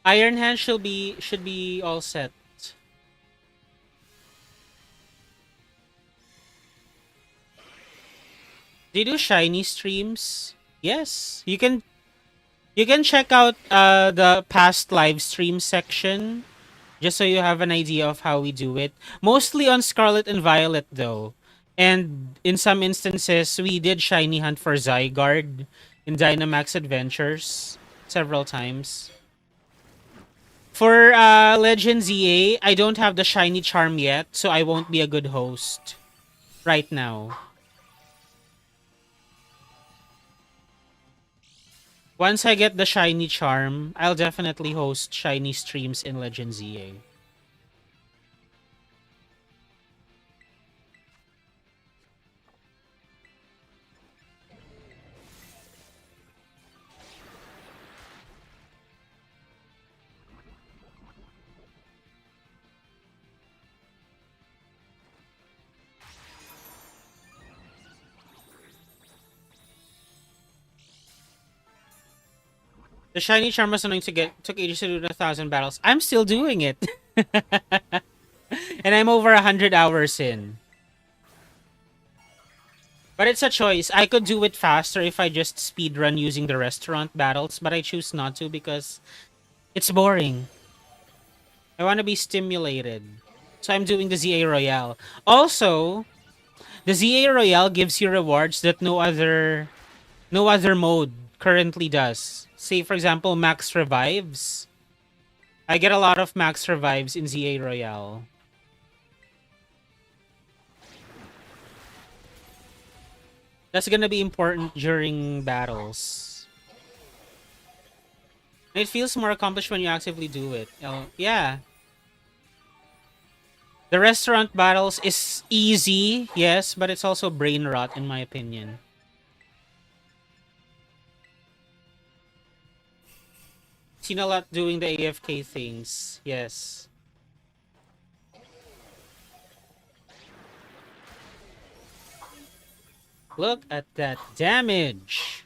A: Iron Hand should be all set. Do you do shiny streams? Yes. You can check out the past live stream section just so you have an idea of how we do it. Mostly on Scarlet and Violet though. And in some instances we did shiny hunt for Zygarde in Dynamax Adventures several times. For Legend ZA, I don't have the shiny charm yet, so I won't be a good host right now. Once I get the shiny charm, I'll definitely host shiny streams in Legend ZA. The shiny charm was annoying to get. Took ages to do 1,000 battles. I'm still doing it. And I'm over 100 hours in. But it's a choice. I could do it faster if I just speedrun using the restaurant battles, but I choose not to because it's boring. I want to be stimulated. So I'm doing the ZA Royale. Also, the ZA Royale gives you rewards that no other mode currently does. Say for example, max revives. I get a lot of max revives in ZA Royale. That's gonna be important during battles. It feels more accomplished when you actively do it. Yeah. The restaurant battles is easy, yes, but it's also brain rot in my opinion. Seen a lot doing the AFK things, yes. Look at that damage.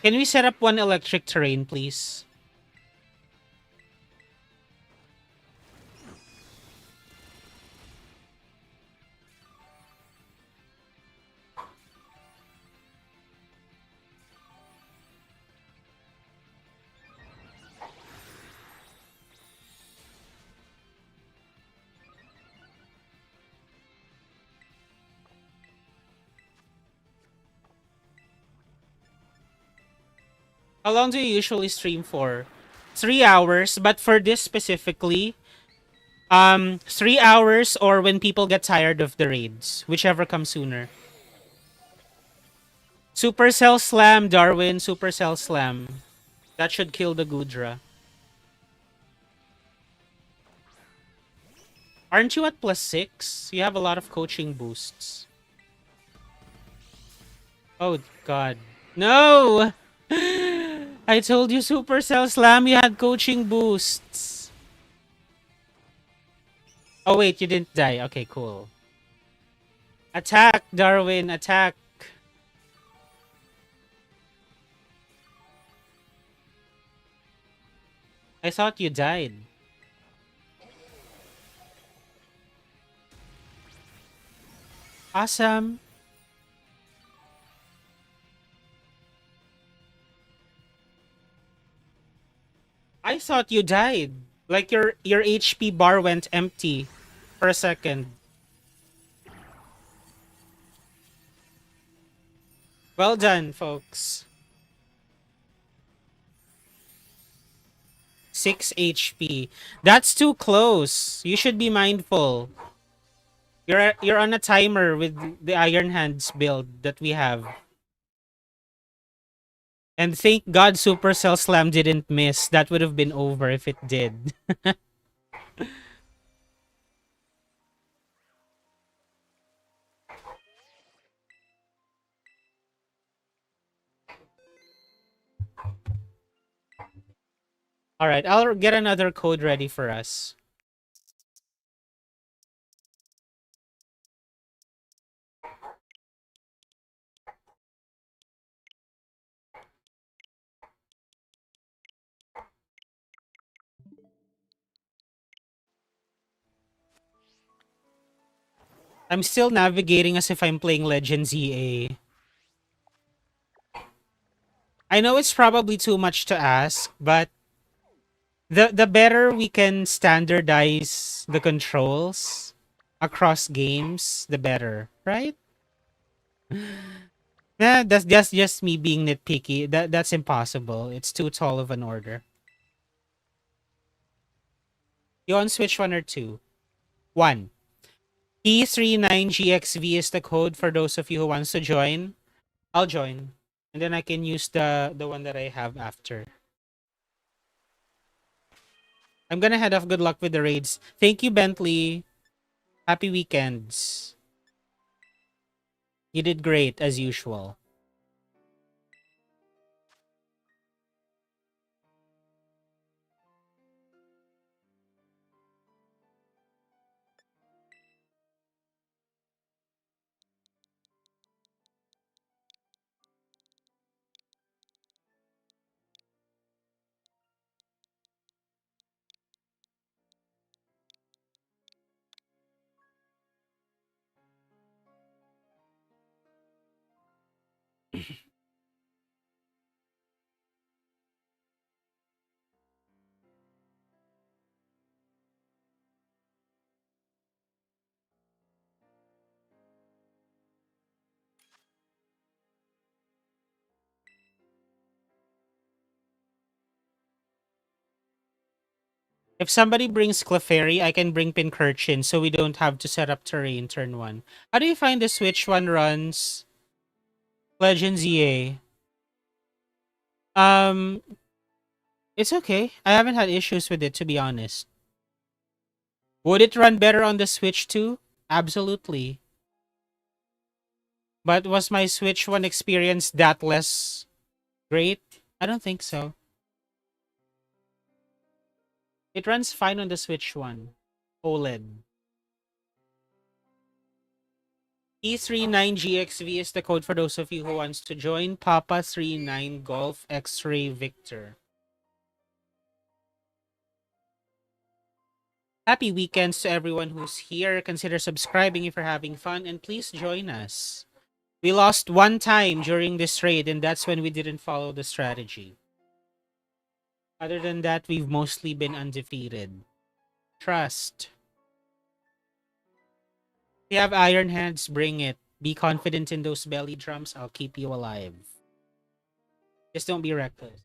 A: Can we set up one electric terrain, please? How long do you usually stream for? 3 hours, but for this specifically, 3 hours or when people get tired of the raids, whichever comes sooner. Supercell Slam, Darwin. Supercell Slam. That should kill the Goodra. Aren't you at +6? You have a lot of coaching boosts. Oh, God. No! I told you Supercell Slam, you had coaching boosts. Oh, wait, you didn't die. Okay, cool. Attack, Darwin, attack. I thought you died. Awesome. I thought you died. Like your HP bar went empty for a second. Well done, folks. 6 HP. That's too close. You should be mindful. You're on a timer with the Iron Hands build that we have. And thank God Supercell Slam didn't miss. That would have been over if it did. Alright, I'll get another code ready for us. I'm still navigating as if I'm playing Legends EA. I know it's probably too much to ask, but the better we can standardize the controls across games, the better, right? Yeah, that's just me being nitpicky. That's impossible. It's too tall of an order. You on Switch 1 or 2? 1. P39GXV is the code for those of you who wants to join. I'll join. And then I can use the one that I have after. I'm gonna head off. Good luck with the raids. Thank you, Bentley. Happy weekends. You did great as usual. If somebody brings Clefairy, I can bring Pincurchin so we don't have to set up terrain turn 1. How do you find the Switch one runs Legends EA? Um, it's okay. I haven't had issues with it, to be honest. Would it run better on the Switch too? Absolutely. But was my Switch one experience that less great? I don't think so. It runs fine on the Switch one. OLED. E39GXV is the code for those of you who wants to join. Papa 39 Golf X-Ray Victor. Happy weekends to everyone who's here. Consider subscribing if you're having fun, and please join us. We lost one time during this raid, and that's when we didn't follow the strategy. Other than that, we've mostly been undefeated. Trust. If you have iron hands, bring it. Be confident in those belly drums. I'll keep you alive. Just don't be reckless.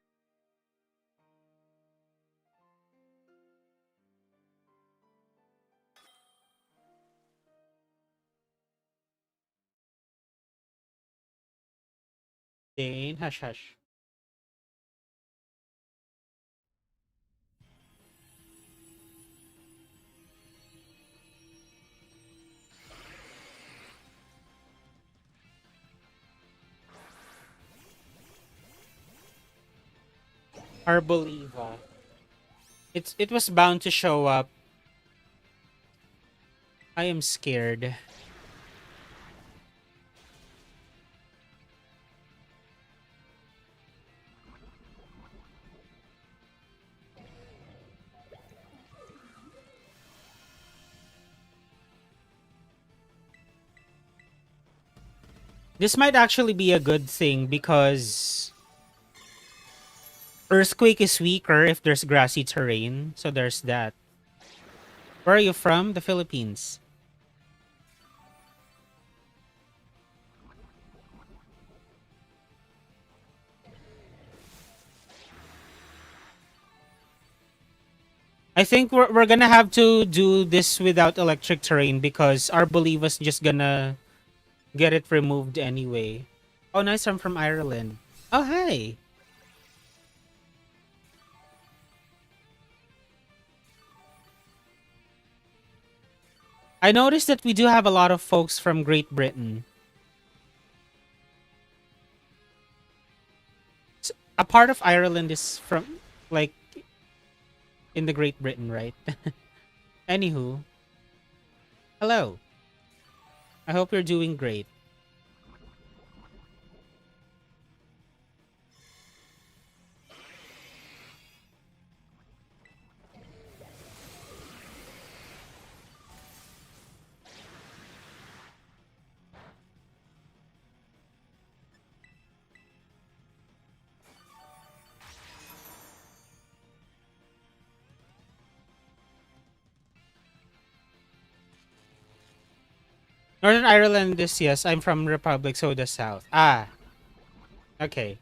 A: Dane, hush hush. Arboliva. It was bound to show up. I am scared. This might actually be a good thing because Earthquake is weaker if there's grassy terrain. So there's that. Where are you from? The Philippines. I think we're gonna have to do this without electric terrain because our Boliva's just gonna get it removed anyway. Oh, nice. I'm from Ireland. Oh, hi. I noticed that we do have a lot of folks from Great Britain. A part of Ireland is from, like, in the Great Britain, right? Anywho, hello. I hope you're doing great. Northern Ireland is, yes, I'm from Republic, so the South. Ah, okay.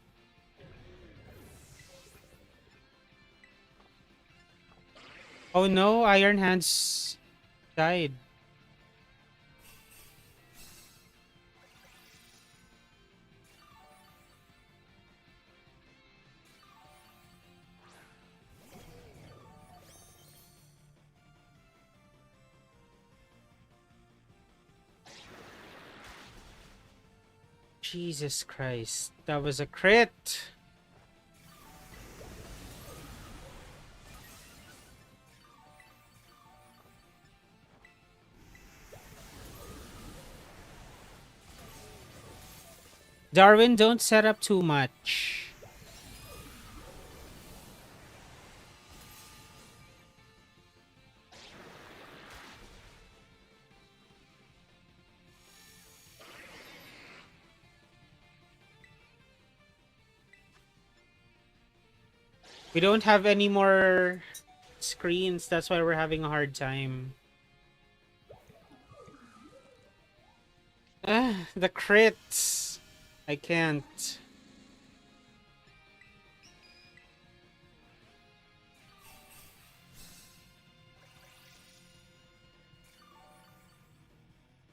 A: Oh no, Iron Hands died. Jesus Christ, that was a crit. Darwin, don't set up too much. We don't have any more screens, that's why we're having a hard time. The crits. I can't.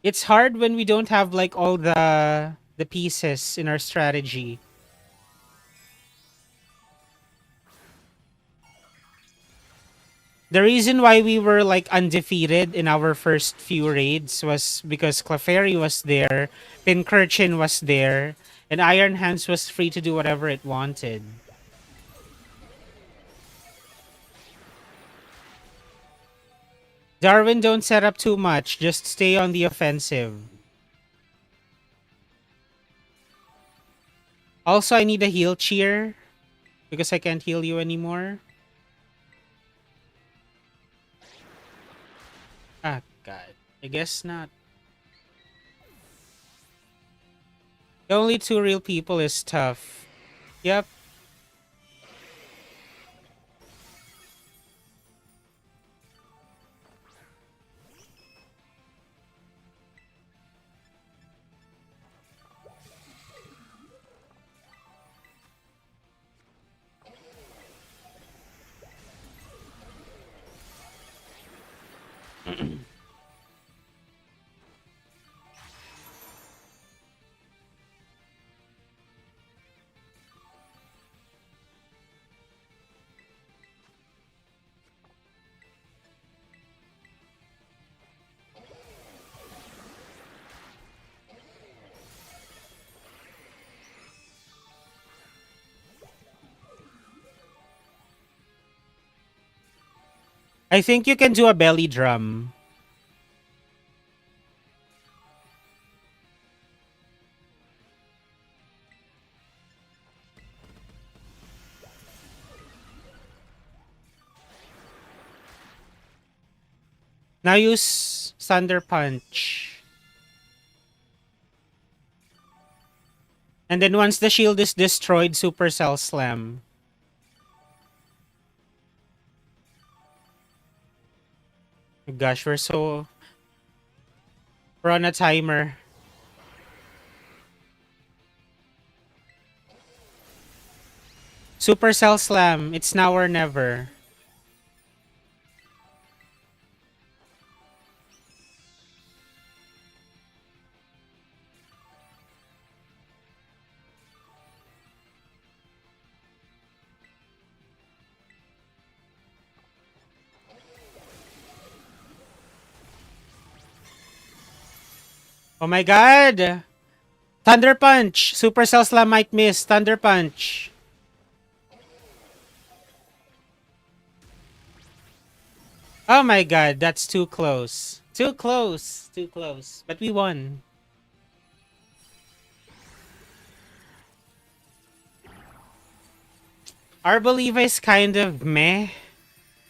A: It's hard when we don't have like all the pieces in our strategy. The reason why we were like undefeated in our first few raids was because Clefairy was there, Pincurchin was there, and Iron Hands was free to do whatever it wanted. Darwin, don't set up too much. Just stay on the offensive. Also, I need a heal cheer because I can't heal you anymore. Ah, God. I guess not. The only two real people is tough. Yep. I think you can do a belly drum. Now use Thunder Punch. And then once the shield is destroyed, Supercell Slam. Gosh, we're on a timer. Supercell Slam. It's now or never. Oh my god! Thunder Punch! Supercell Slam might miss. Thunder Punch. Oh my god, that's too close. Too close. Too close. But we won. Arboliva is kind of meh.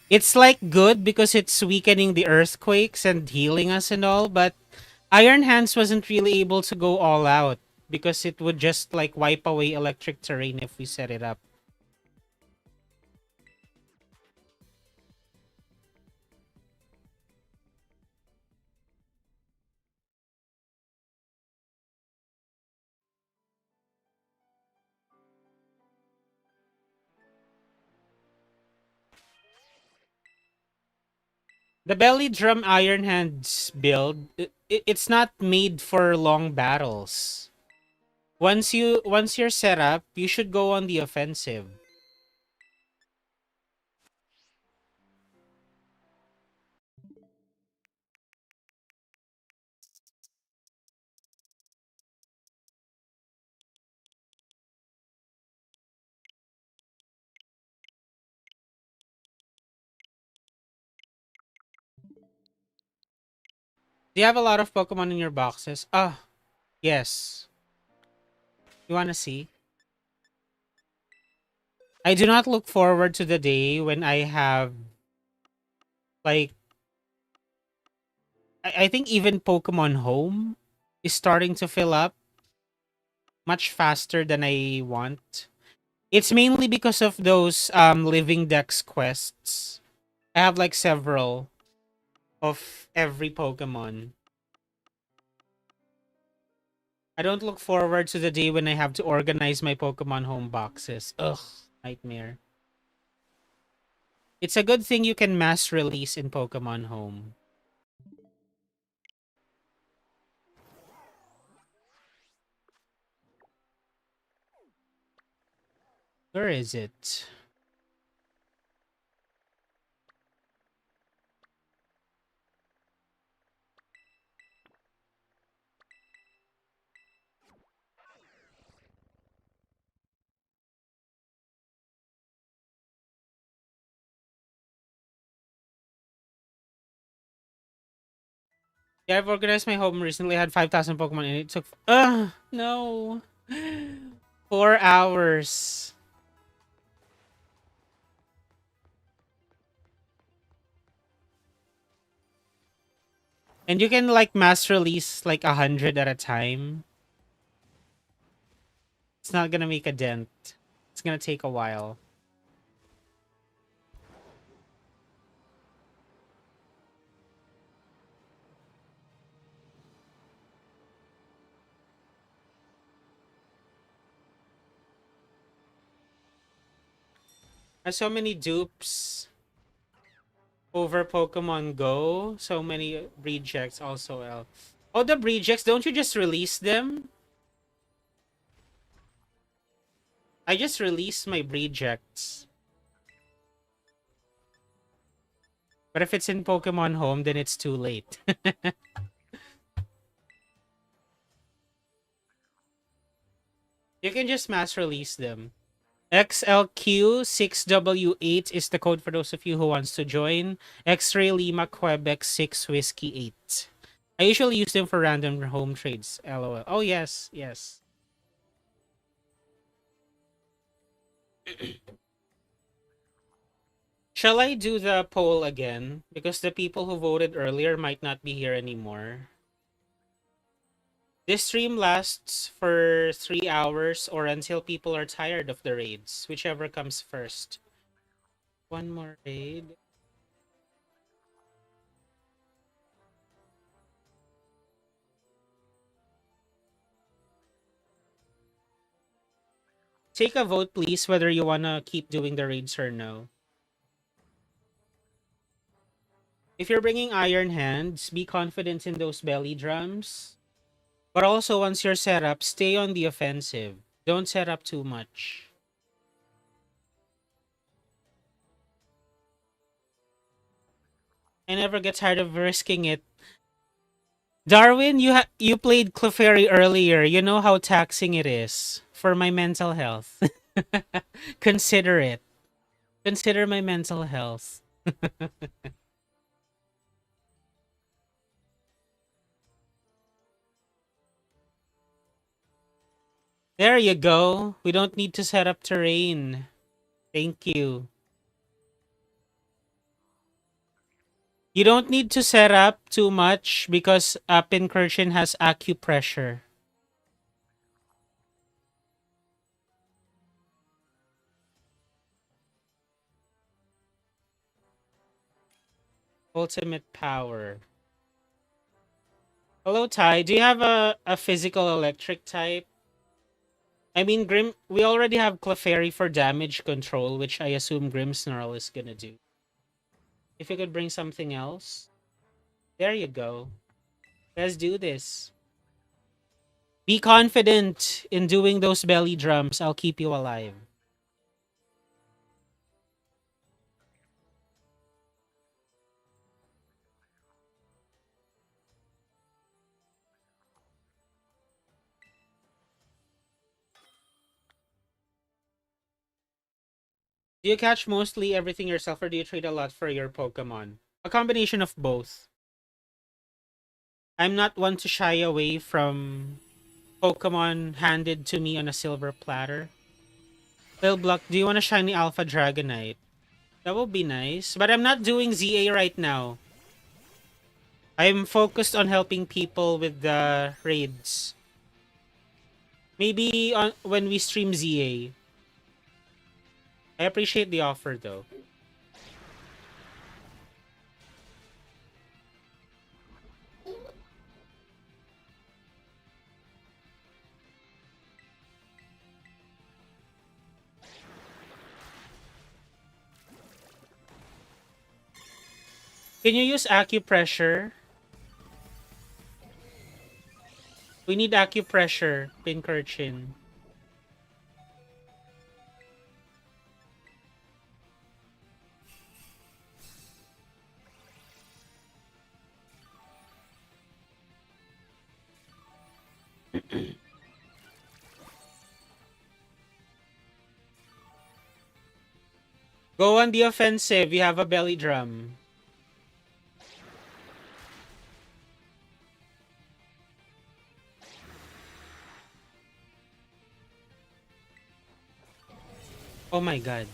A: It's like good because it's weakening the earthquakes and healing us and all, but Iron Hands wasn't really able to go all out because it would just like wipe away electric terrain if we set it up. The belly drum Iron Hands build, it's not made for long battles. Once you're set up, you should go on the offensive. Do you have a lot of Pokemon in your boxes? Ah, yes. You wanna see? I do not look forward to the day when I have like I think even Pokemon Home is starting to fill up much faster than I want. It's mainly because of those living dex quests. I have like several of every Pokemon. I don't look forward to the day when I have to organize my Pokemon Home boxes. Ugh, nightmare. It's a good thing you can mass release in Pokemon Home. Where is it? Yeah, I've organized my home recently. I had 5,000 Pokemon and it took... no. 4 hours. And you can like mass release like 100 at a time. It's not gonna make a dent. It's gonna take a while. There's so many dupes over Pokemon Go. So many rejects also. Oh, the rejects, don't you just release them? I just released my rejects. But if it's in Pokemon Home, then it's too late. You can just mass release them. XLQ6W8 is the code for those of you who wants to join. X-Ray Lima Quebec 6 Whiskey 8. I usually use them for random home trades. LOL. Oh, yes. Yes. Shall I do the poll again? Because the people who voted earlier might not be here anymore. This stream lasts for 3 hours or until people are tired of the raids. Whichever comes first. One more raid. Take a vote, please, whether you want to keep doing the raids or no. If you're bringing Iron Hands, be confident in those belly drums. But also, once you're set up, stay on the offensive. Don't set up too much. I never get tired of risking it. Darwin, you played Clefairy earlier. You know how taxing it is for my mental health. Consider it. Consider my mental health. There you go. We don't need to set up terrain. Thank you. You don't need to set up too much because Pincursion has acupressure. Ultimate power. Hello, Ty. Do you have a physical electric type? I mean, Grim. We already have Clefairy for damage control, which I assume Grimmsnarl is gonna do. If you could bring something else. There you go. Let's do this. Be confident in doing those belly drums. I'll keep you alive. Do you catch mostly everything yourself or do you trade a lot for your Pokemon? A combination of both. I'm not one to shy away from Pokemon handed to me on a silver platter. Lil Block, do you want a shiny Alpha Dragonite? That would be nice. But I'm not doing ZA right now. I'm focused on helping people with the raids. Maybe when we stream ZA. I appreciate the offer though. Can you use acupressure? We need acupressure, Pincurchin. Go on the offensive. You have a belly drum. Oh my god.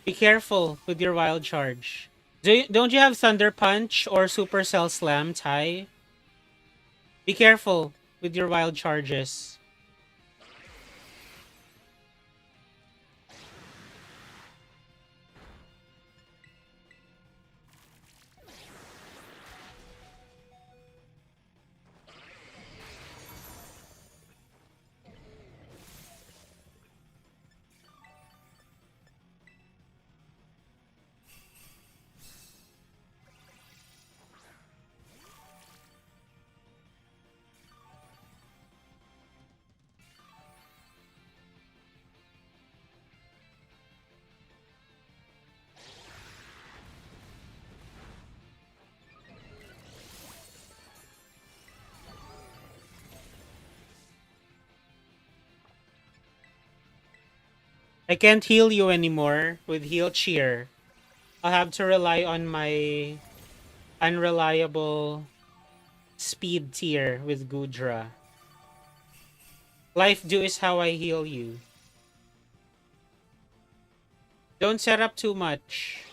A: Be careful with your wild charge. Don't you have Thunder Punch or Supercell Slam, Ty? Be careful with your wild charges. I can't heal you anymore with Heal Cheer. I'll have to rely on my unreliable speed tier with Goodra. Life Dew is how I heal you. Don't set up too much.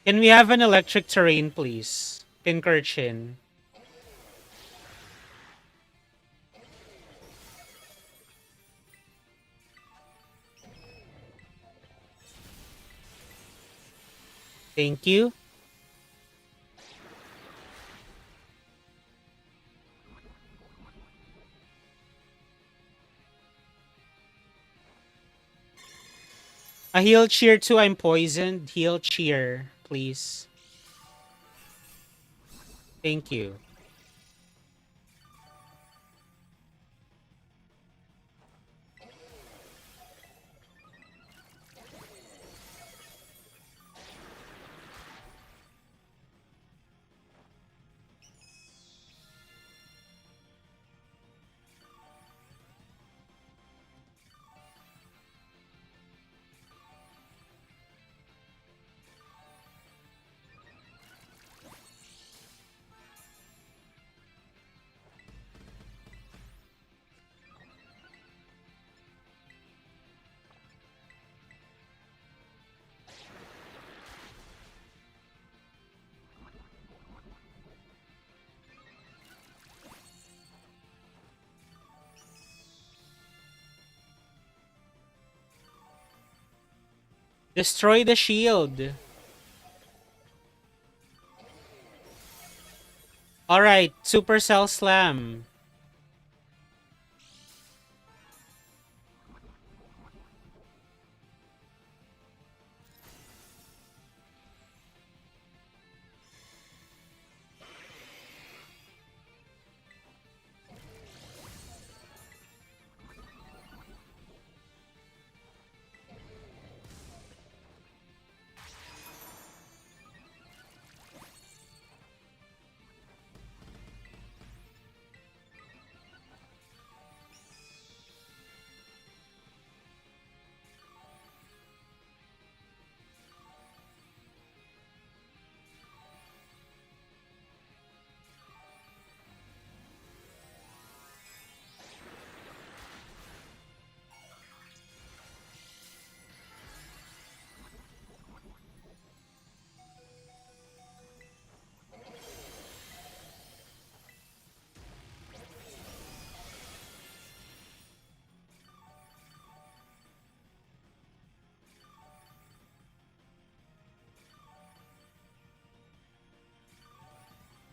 A: Can we have an electric terrain, please? Pincurchin. Thank you. A heal cheer too. I'm poisoned. Heal cheer, please. Thank you. Destroy the shield. Alright, Supercell Slam.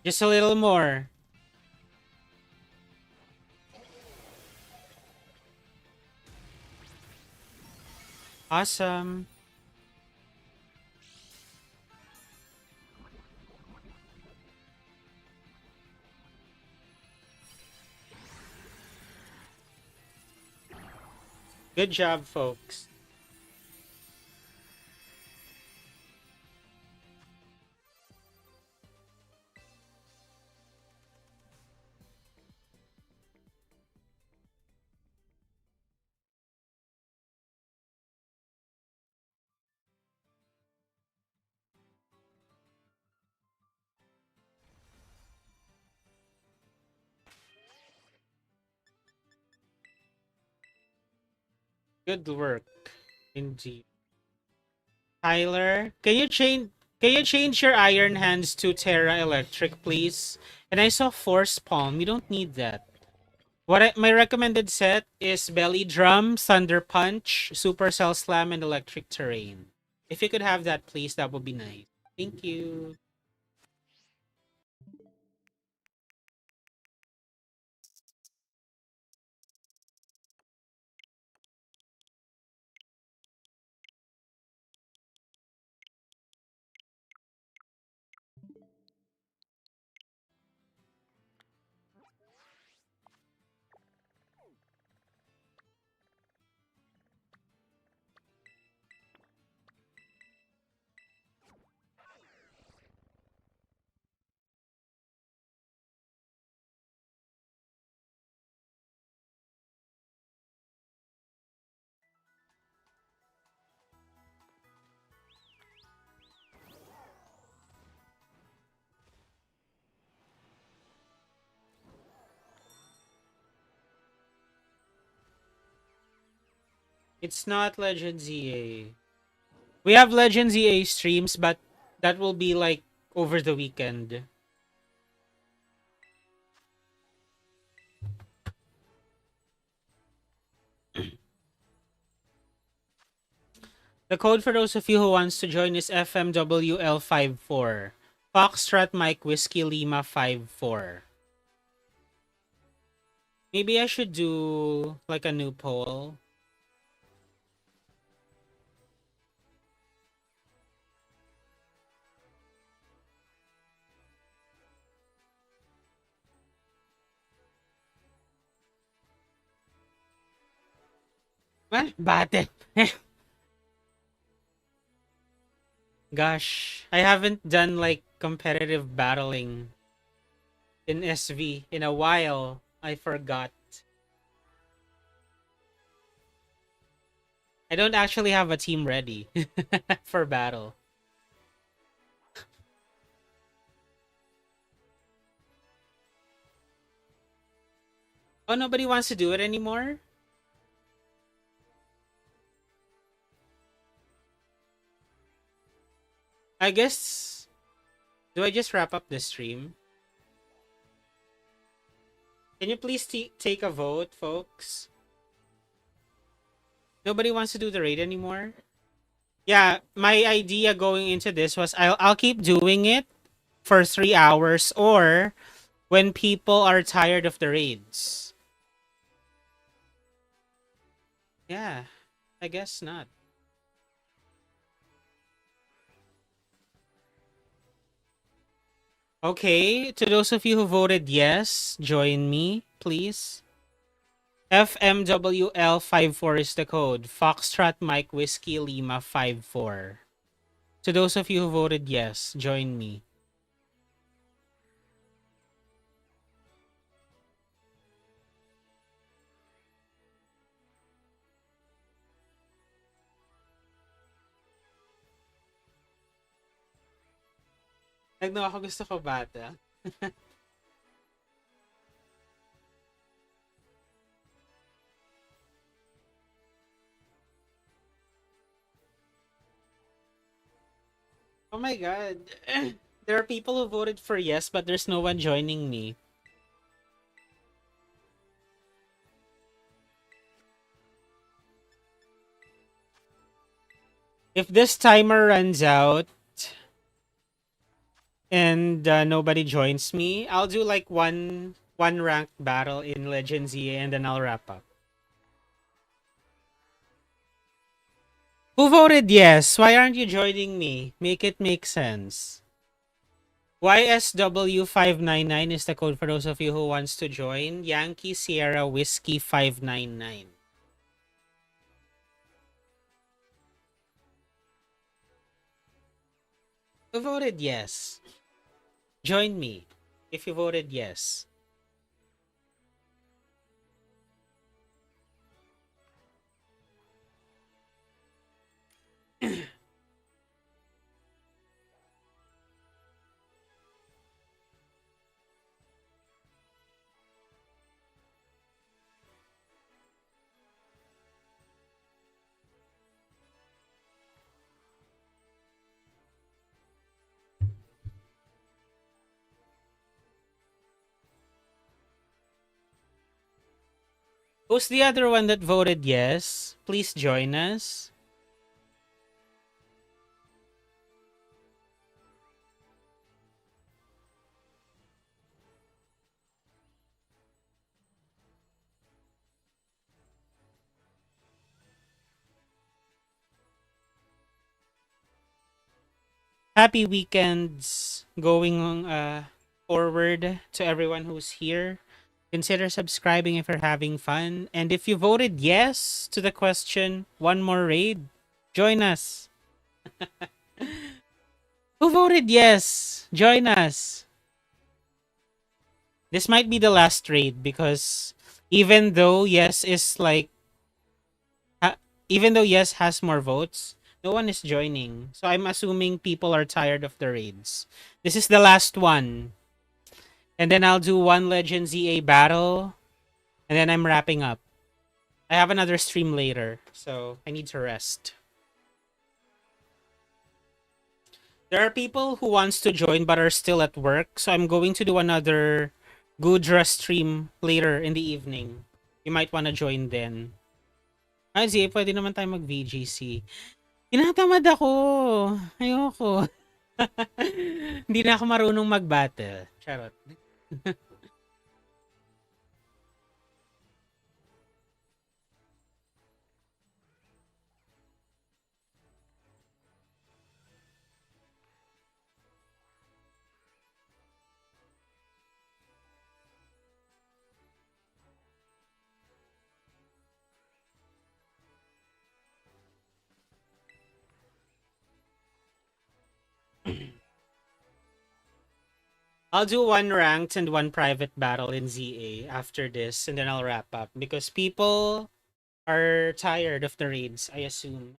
A: Just a little more. Awesome. Good job, folks. Good work, indeed. Tyler, can you change your iron hands to Terra Electric, please? And I saw Force Palm. You don't need that. My recommended set is Belly Drum, Thunder Punch, Supercell Slam, and Electric Terrain. If you could have that, please, that would be nice. Thank you. It's not Legend ZA. We have Legend ZA streams, but that will be like over the weekend. The code for those of you who wants to join is FMWL54. Foxtrot Mike Whiskey Lima 54. Maybe I should do like a new poll. Bate. Gosh, I haven't done like competitive battling in SV in a while. I forgot. I don't actually have a team ready for battle. Oh, nobody wants to do it anymore? I guess. Do I just wrap up the stream? Can you please take a vote, folks? Nobody wants to do the raid anymore? Yeah, my idea going into this was I'll keep doing it for 3 hours, or when people are tired of the raids. Yeah, I guess not. Okay, to those of you who voted yes, join me, please. FMWL54 is the code. Foxtrot Mike Whiskey Lima 54. To those of you who voted yes, join me. Nagno ako, gusto ko bata. Oh my god. There are people who voted for yes, but there's no one joining me. If this timer runs out and nobody joins me, I'll do like one ranked battle in Legend ZA and then I'll wrap up. Who voted yes? Why aren't you joining me? Make it make sense. YSW599 is the code for those of you who wants to join. Yankee Sierra Whiskey 599. Who voted yes? Join me if you voted yes. Who's the other one that voted yes? Please join us. Happy weekends going forward to everyone who's here. Consider subscribing if you're having fun. And if you voted yes to the question, one more raid, join us. Who voted yes? Join us. This might be the last raid because even though yes is like, even though yes has more votes, no one is joining. So I'm assuming people are tired of the raids. This is the last one. And then I'll do one Legend ZA battle. And then I'm wrapping up. I have another stream later. So I need to rest. There are people who wants to join but are still at work. So I'm going to do another Goodra stream later in the evening. You might want to join then. Ah, ZA, pwede naman tayo mag-VGC. Tinatamad ako. Ayoko. Hindi na ako marunong mag-battle. Charot. I'll do one ranked and one private battle in ZA after this, and then I'll wrap up because people are tired of the raids, I assume.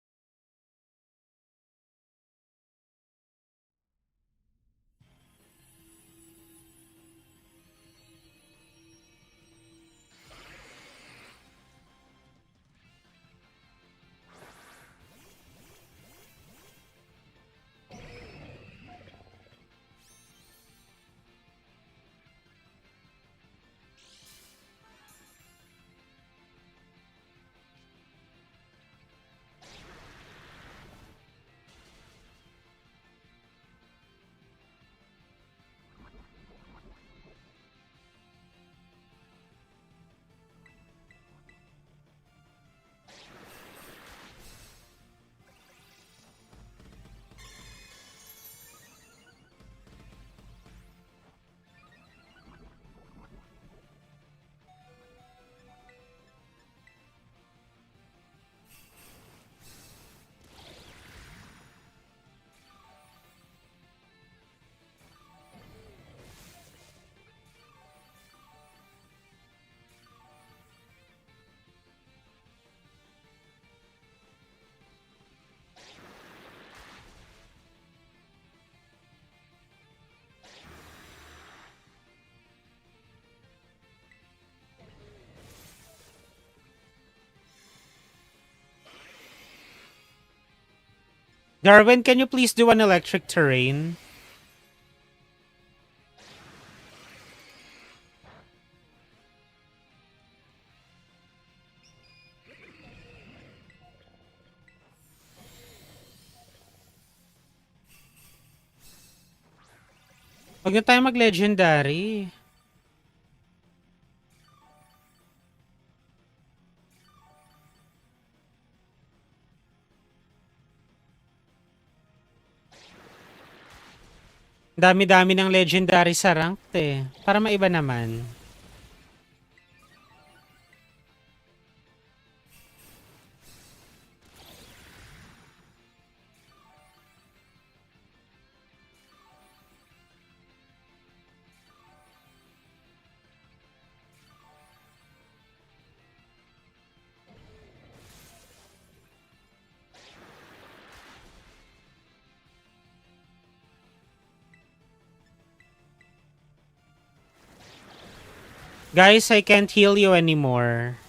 A: Darwin, can you please do an electric terrain? Huwag na tayo mag-legendary. Dami-dami ng legendary sa ranked eh. Para maiba naman. Guys, I can't heal you anymore.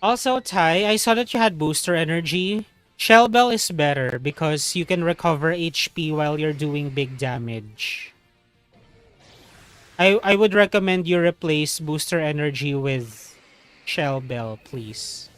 A: Also, Ty, I saw that you had booster energy. Shell Bell is better because you can recover HP while you're doing big damage. I would recommend you replace booster energy with Shell Bell, please.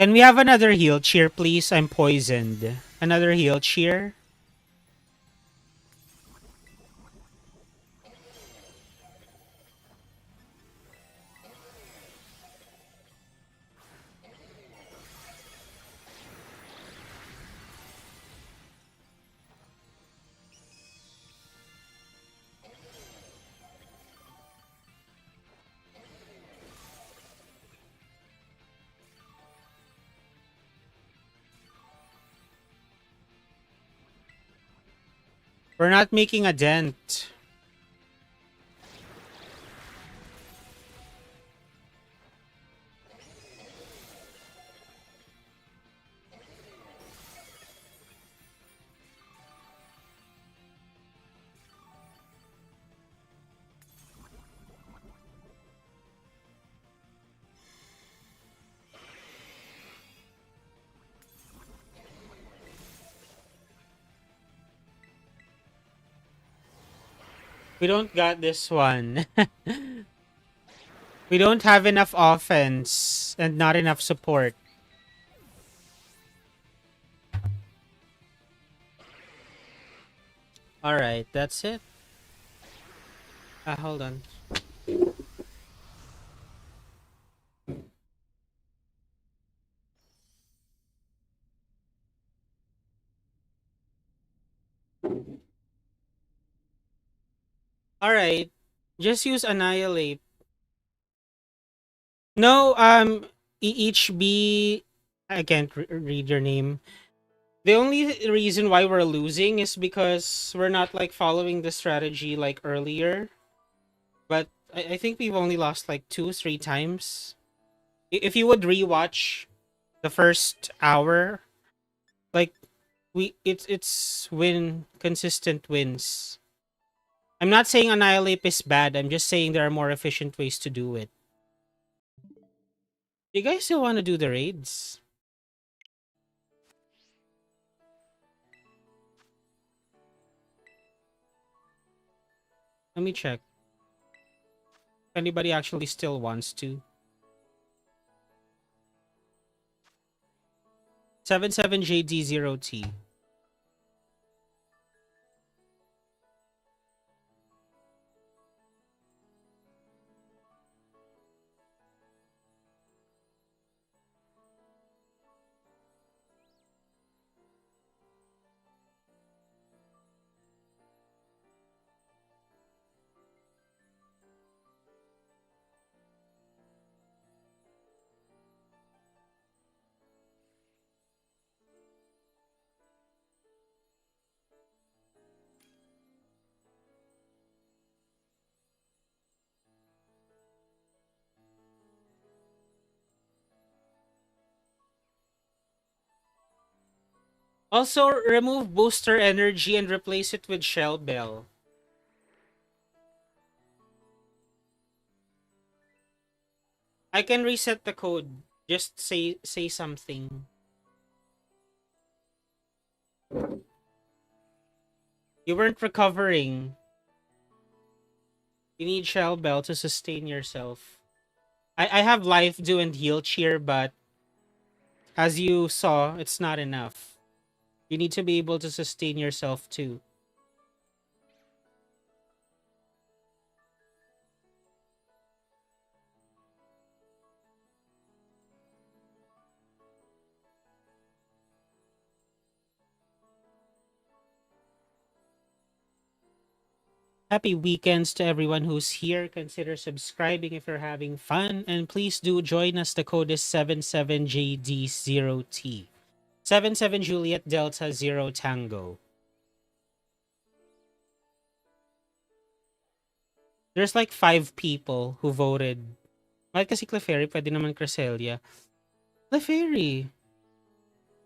A: Can we have another heal cheer, please? I'm poisoned. Another heal cheer. We're not making a dent. We don't got this one. We don't have enough offense and not enough support. Alright, that's it. Hold on. Alright. Just use Annihilate. No, EHB. I can't read your name. The only reason why we're losing is because we're not like following the strategy like earlier. But I think we've only lost like 2, 3 times. If you would rewatch the first hour, like it's win consistent wins. I'm not saying Annihilate is bad. I'm just saying there are more efficient ways to do it. You guys still want to do the raids? Let me check. If anybody actually still wants to. 77JD0T. Also, remove booster energy and replace it with Shell Bell. I can reset the code. Just say something. You weren't recovering. You need Shell Bell to sustain yourself. I have Life Do and Heal Cheer, but as you saw, it's not enough. You need to be able to sustain yourself too. Happy weekends to everyone who's here. Consider subscribing if you're having fun. And please do join us. The code is 77JD0T. 77 Juliet Delta 0 Tango. There's like 5 people who voted. Bakit kasi Clefairy? Pwede naman Cresselia. Clefairy.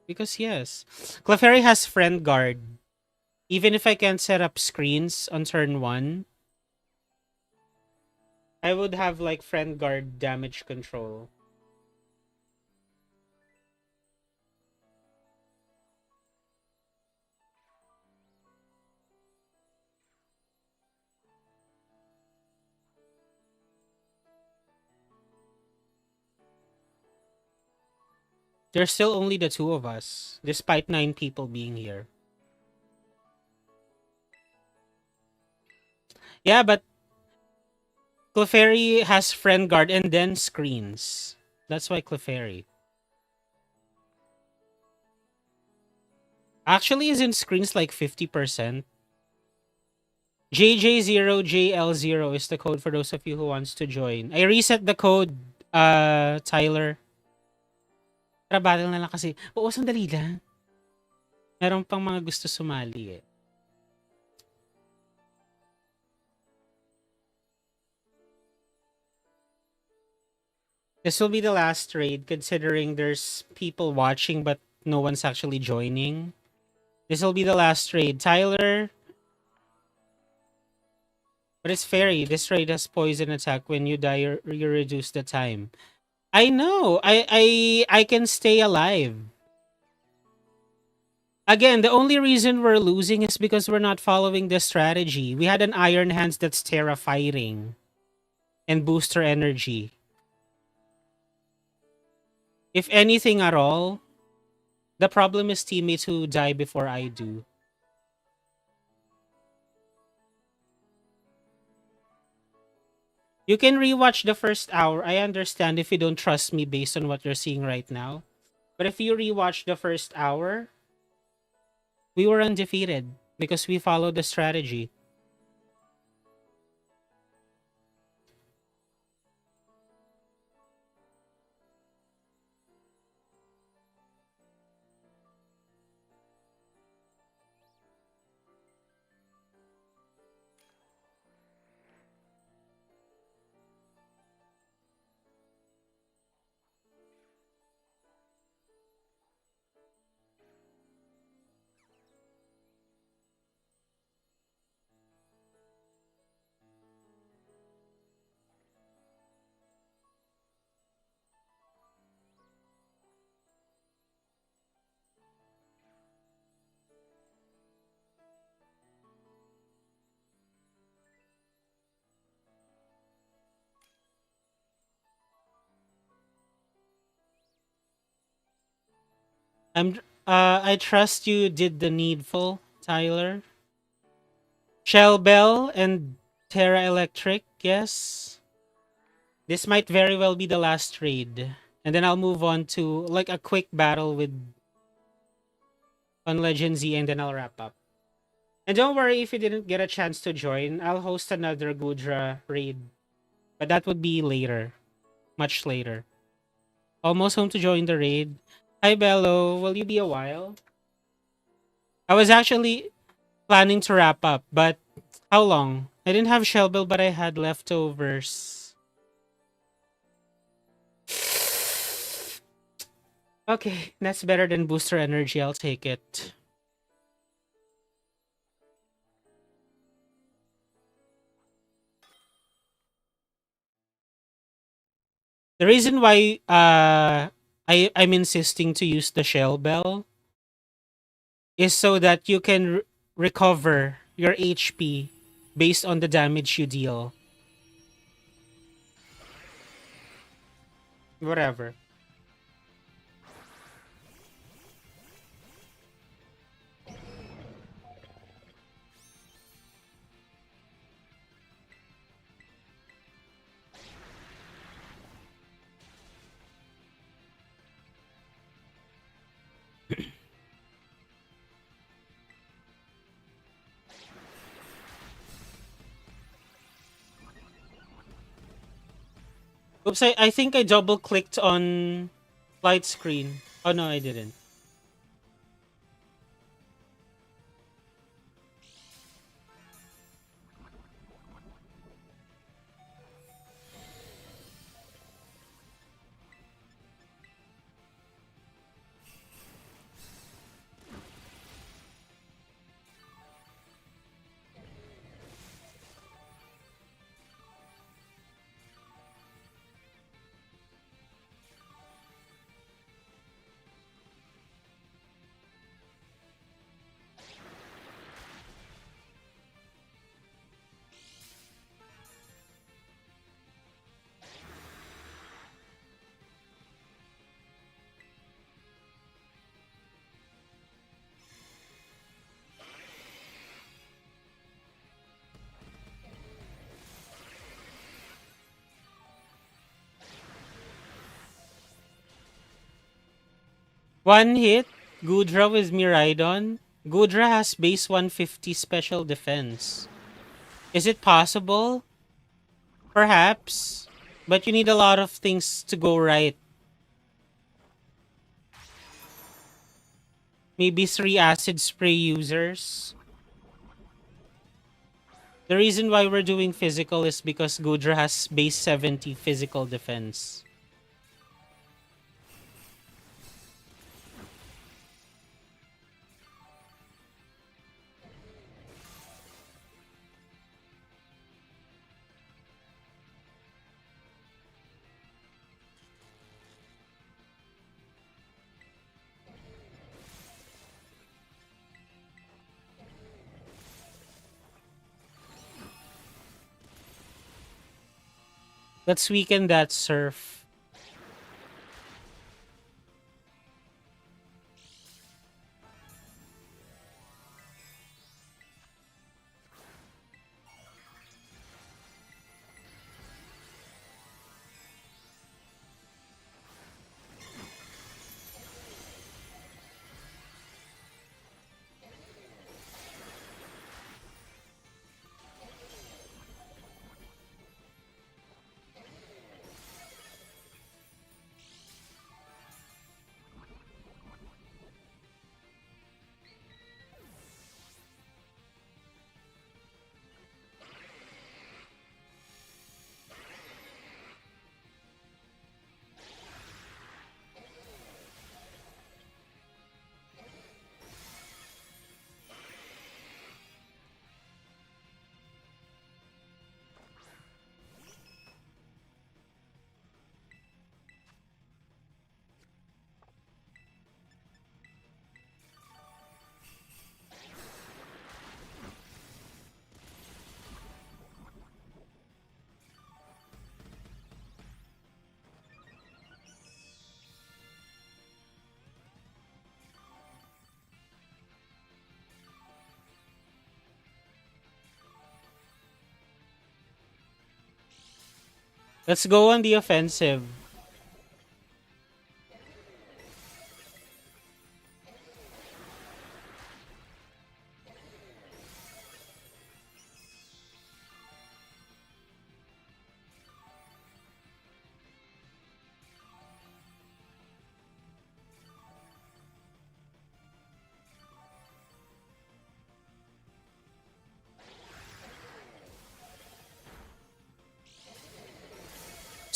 A: Because yes. Clefairy has friend guard. Even if I can't set up screens on turn 1, I would have like friend guard damage control. There's still only the 2 of us, despite 9 people being here. Yeah, but Clefairy has friend guard and then screens. That's why Clefairy. Actually, isn't screens like 50%? JJ0JL0 is the code for those of you who wants to join. I reset the code, Tyler. Tara, battle na lang kasi. Oo, sandali lang. Meron pang mga gusto sumali eh. This will be the last raid considering there's people watching but no one's actually joining. This will be the last raid. Tyler. But it's fairy. This raid has poison attack. When you die, you reduce the time. I know. I can stay alive. Again, the only reason we're losing is because we're not following the strategy. We had an Iron Hands that's Tera fighting and booster energy. If anything at all, the problem is teammates who die before I do. You can rewatch the first hour. I understand if you don't trust me based on what you're seeing right now. But if you rewatch the first hour, we were undefeated because we followed the strategy. I trust you did the needful, Tyler. Shell Bell and Terra Electric, yes. This might very well be the last raid. And then I'll move on to like a quick battle with on Legend Z and then I'll wrap up. And don't worry if you didn't get a chance to join. I'll host another Goodra raid. But that would be later. Much later. Almost home to join the raid. Hi Bello, will you be a while? I was actually planning to wrap up, but how long? I didn't have shell bill, but I had leftovers. Okay, that's better than booster energy. I'll take it. The reason why I'm insisting to use the shell bell is so that you can recover your HP based on the damage you deal. Whatever. Oops, I think I double clicked on light screen. Oh no, I didn't. One hit, Goodra with Miraidon. Goodra has base 150 special defense. Is it possible? Perhaps. But you need a lot of things to go right. Maybe 3 acid spray users. The reason why we're doing physical is because Goodra has base 70 physical defense. Let's weaken that surf. Let's go on the offensive.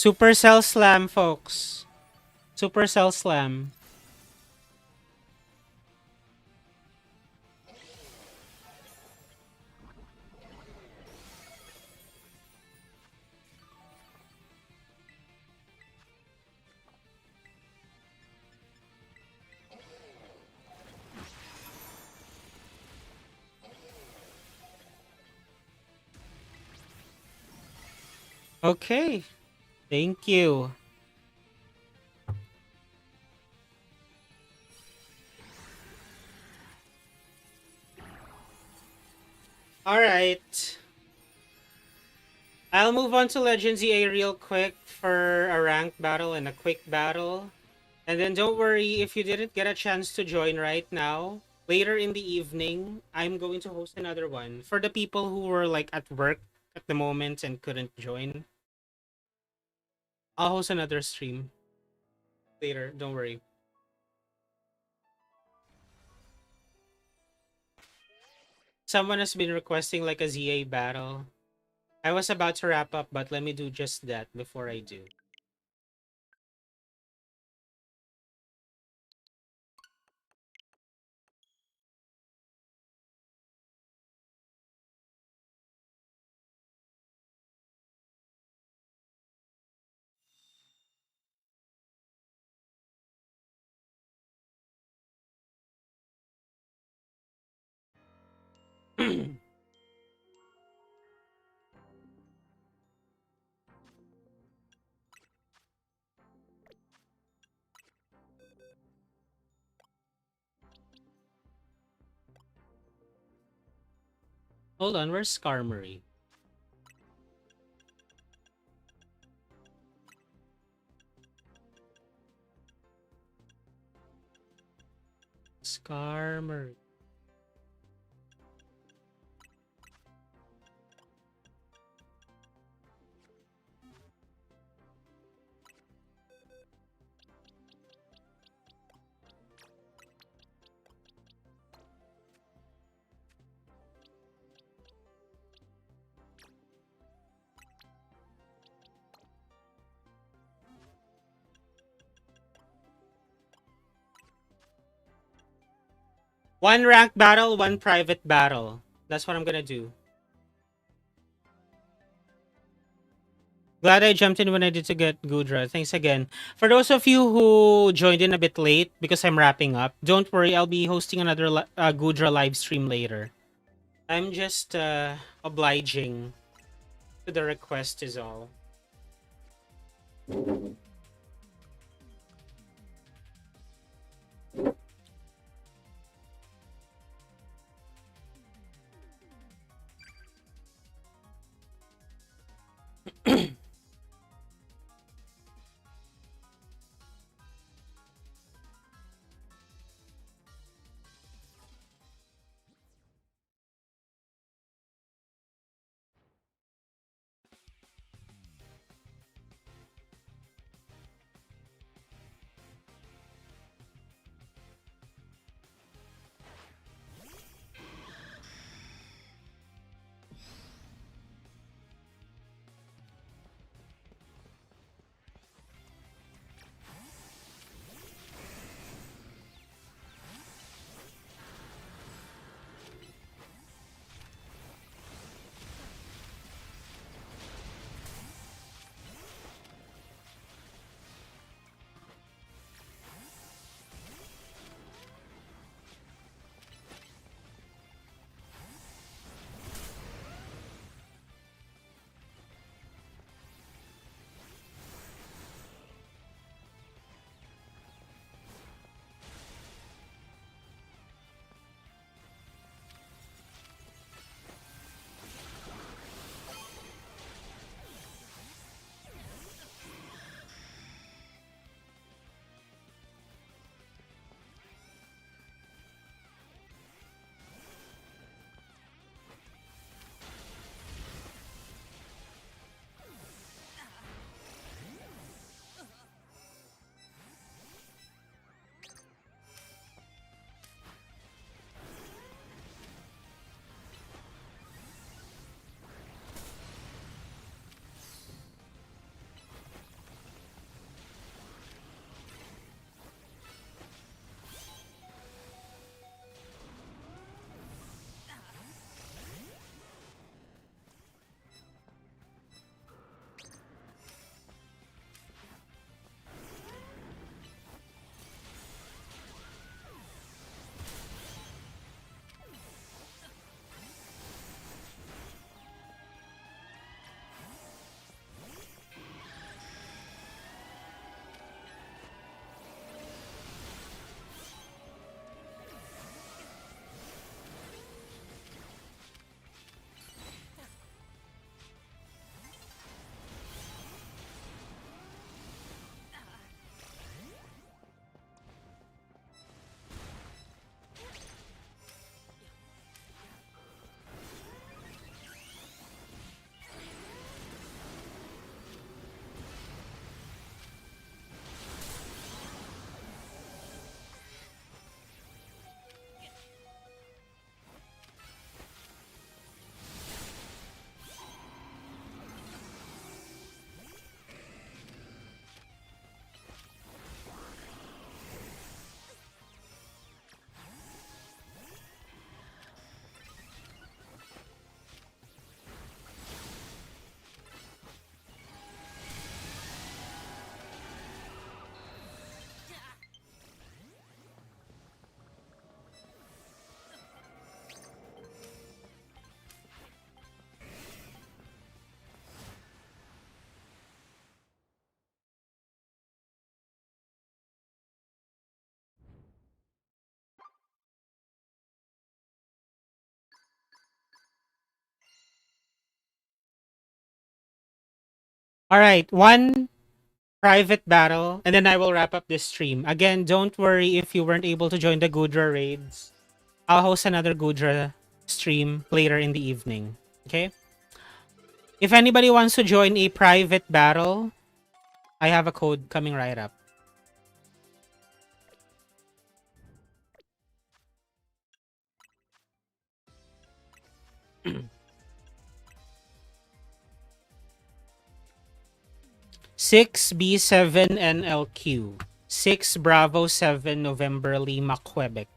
A: Supercell Slam, folks. Supercell Slam. Okay. Thank you. Alright. I'll move on to Legends EA real quick for a ranked battle and a quick battle. And then don't worry if you didn't get a chance to join right now. Later in the evening, I'm going to host another one. For the people who were like at work at the moment and couldn't join, I'll host another stream later. Don't worry. Someone has been requesting like a ZA battle. I was about to wrap up, but let me do just that before I do. Hold on, where's Skarmory? Skarmory. One rank battle, one private battle. That's what I'm gonna do. Glad I jumped in when I did to get Goodra. Thanks again. For those of you who joined in a bit late because I'm wrapping up, don't worry. I'll be hosting another Goodra live stream later. I'm just obliging to the request is all. All right, one private battle, and then I will wrap up this stream. Again, don't worry if you weren't able to join the Goodra raids. I'll host another Goodra stream later in the evening. Okay? If anybody wants to join a private battle, I have a code coming right up. Six B7 NLQ. 6 Bravo 7 November Lima, Quebec.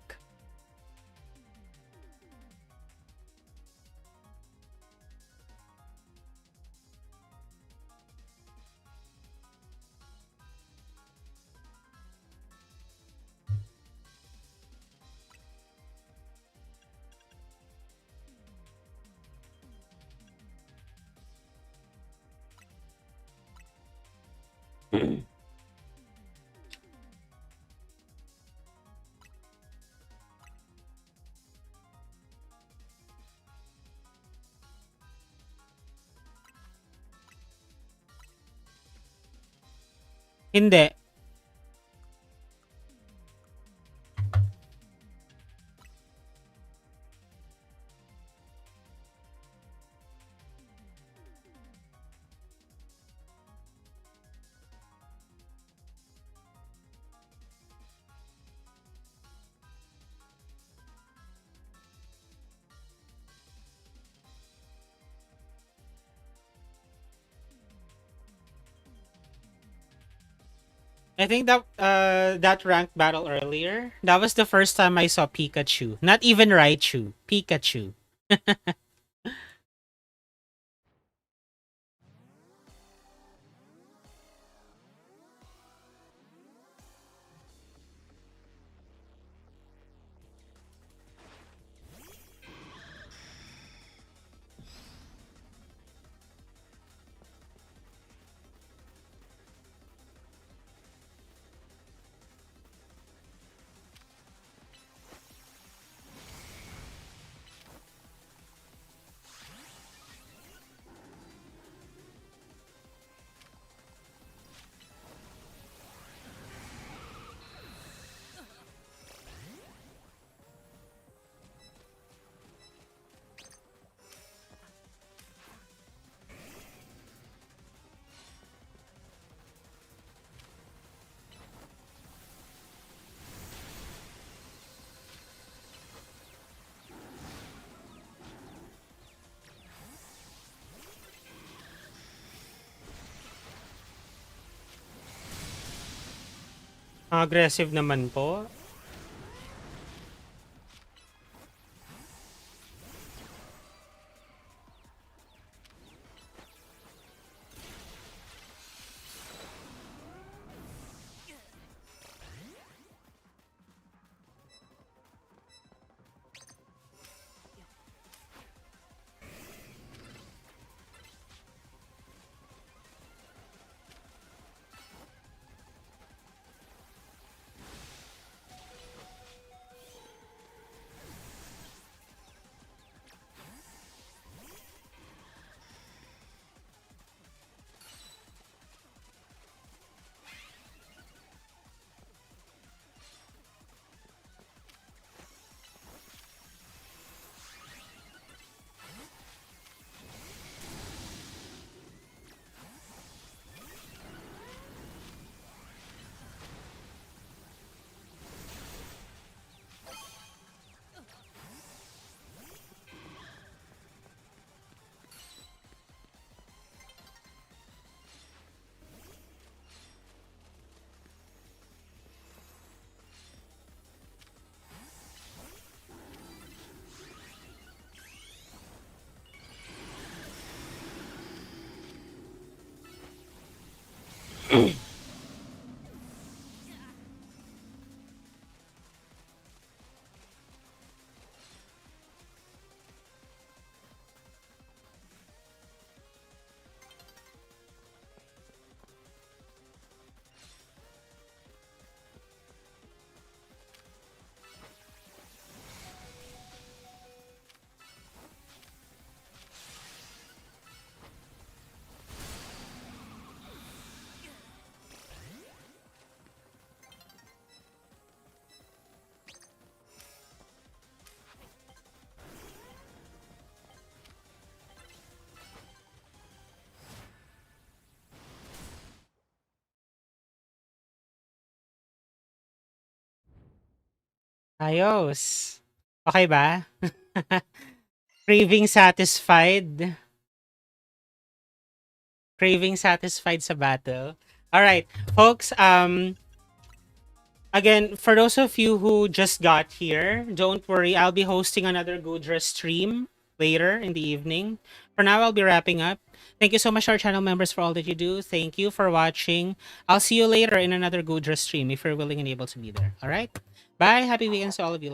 A: Hindi. I think that ranked battle earlier, that was the first time I saw Pikachu. Not even Raichu. Pikachu. Aggressive naman po. Ayos. Okay ba? Craving satisfied. Craving satisfied sa battle. All right, folks. Again, for those of you who just got here, don't worry. I'll be hosting another Goodra stream later in the evening. For now, I'll be wrapping up. Thank you so much, our channel members, for all that you do. Thank you for watching. I'll see you later in another Goodra stream if you're willing and able to be there. All right. Bye. Happy weekends to all of you. Love.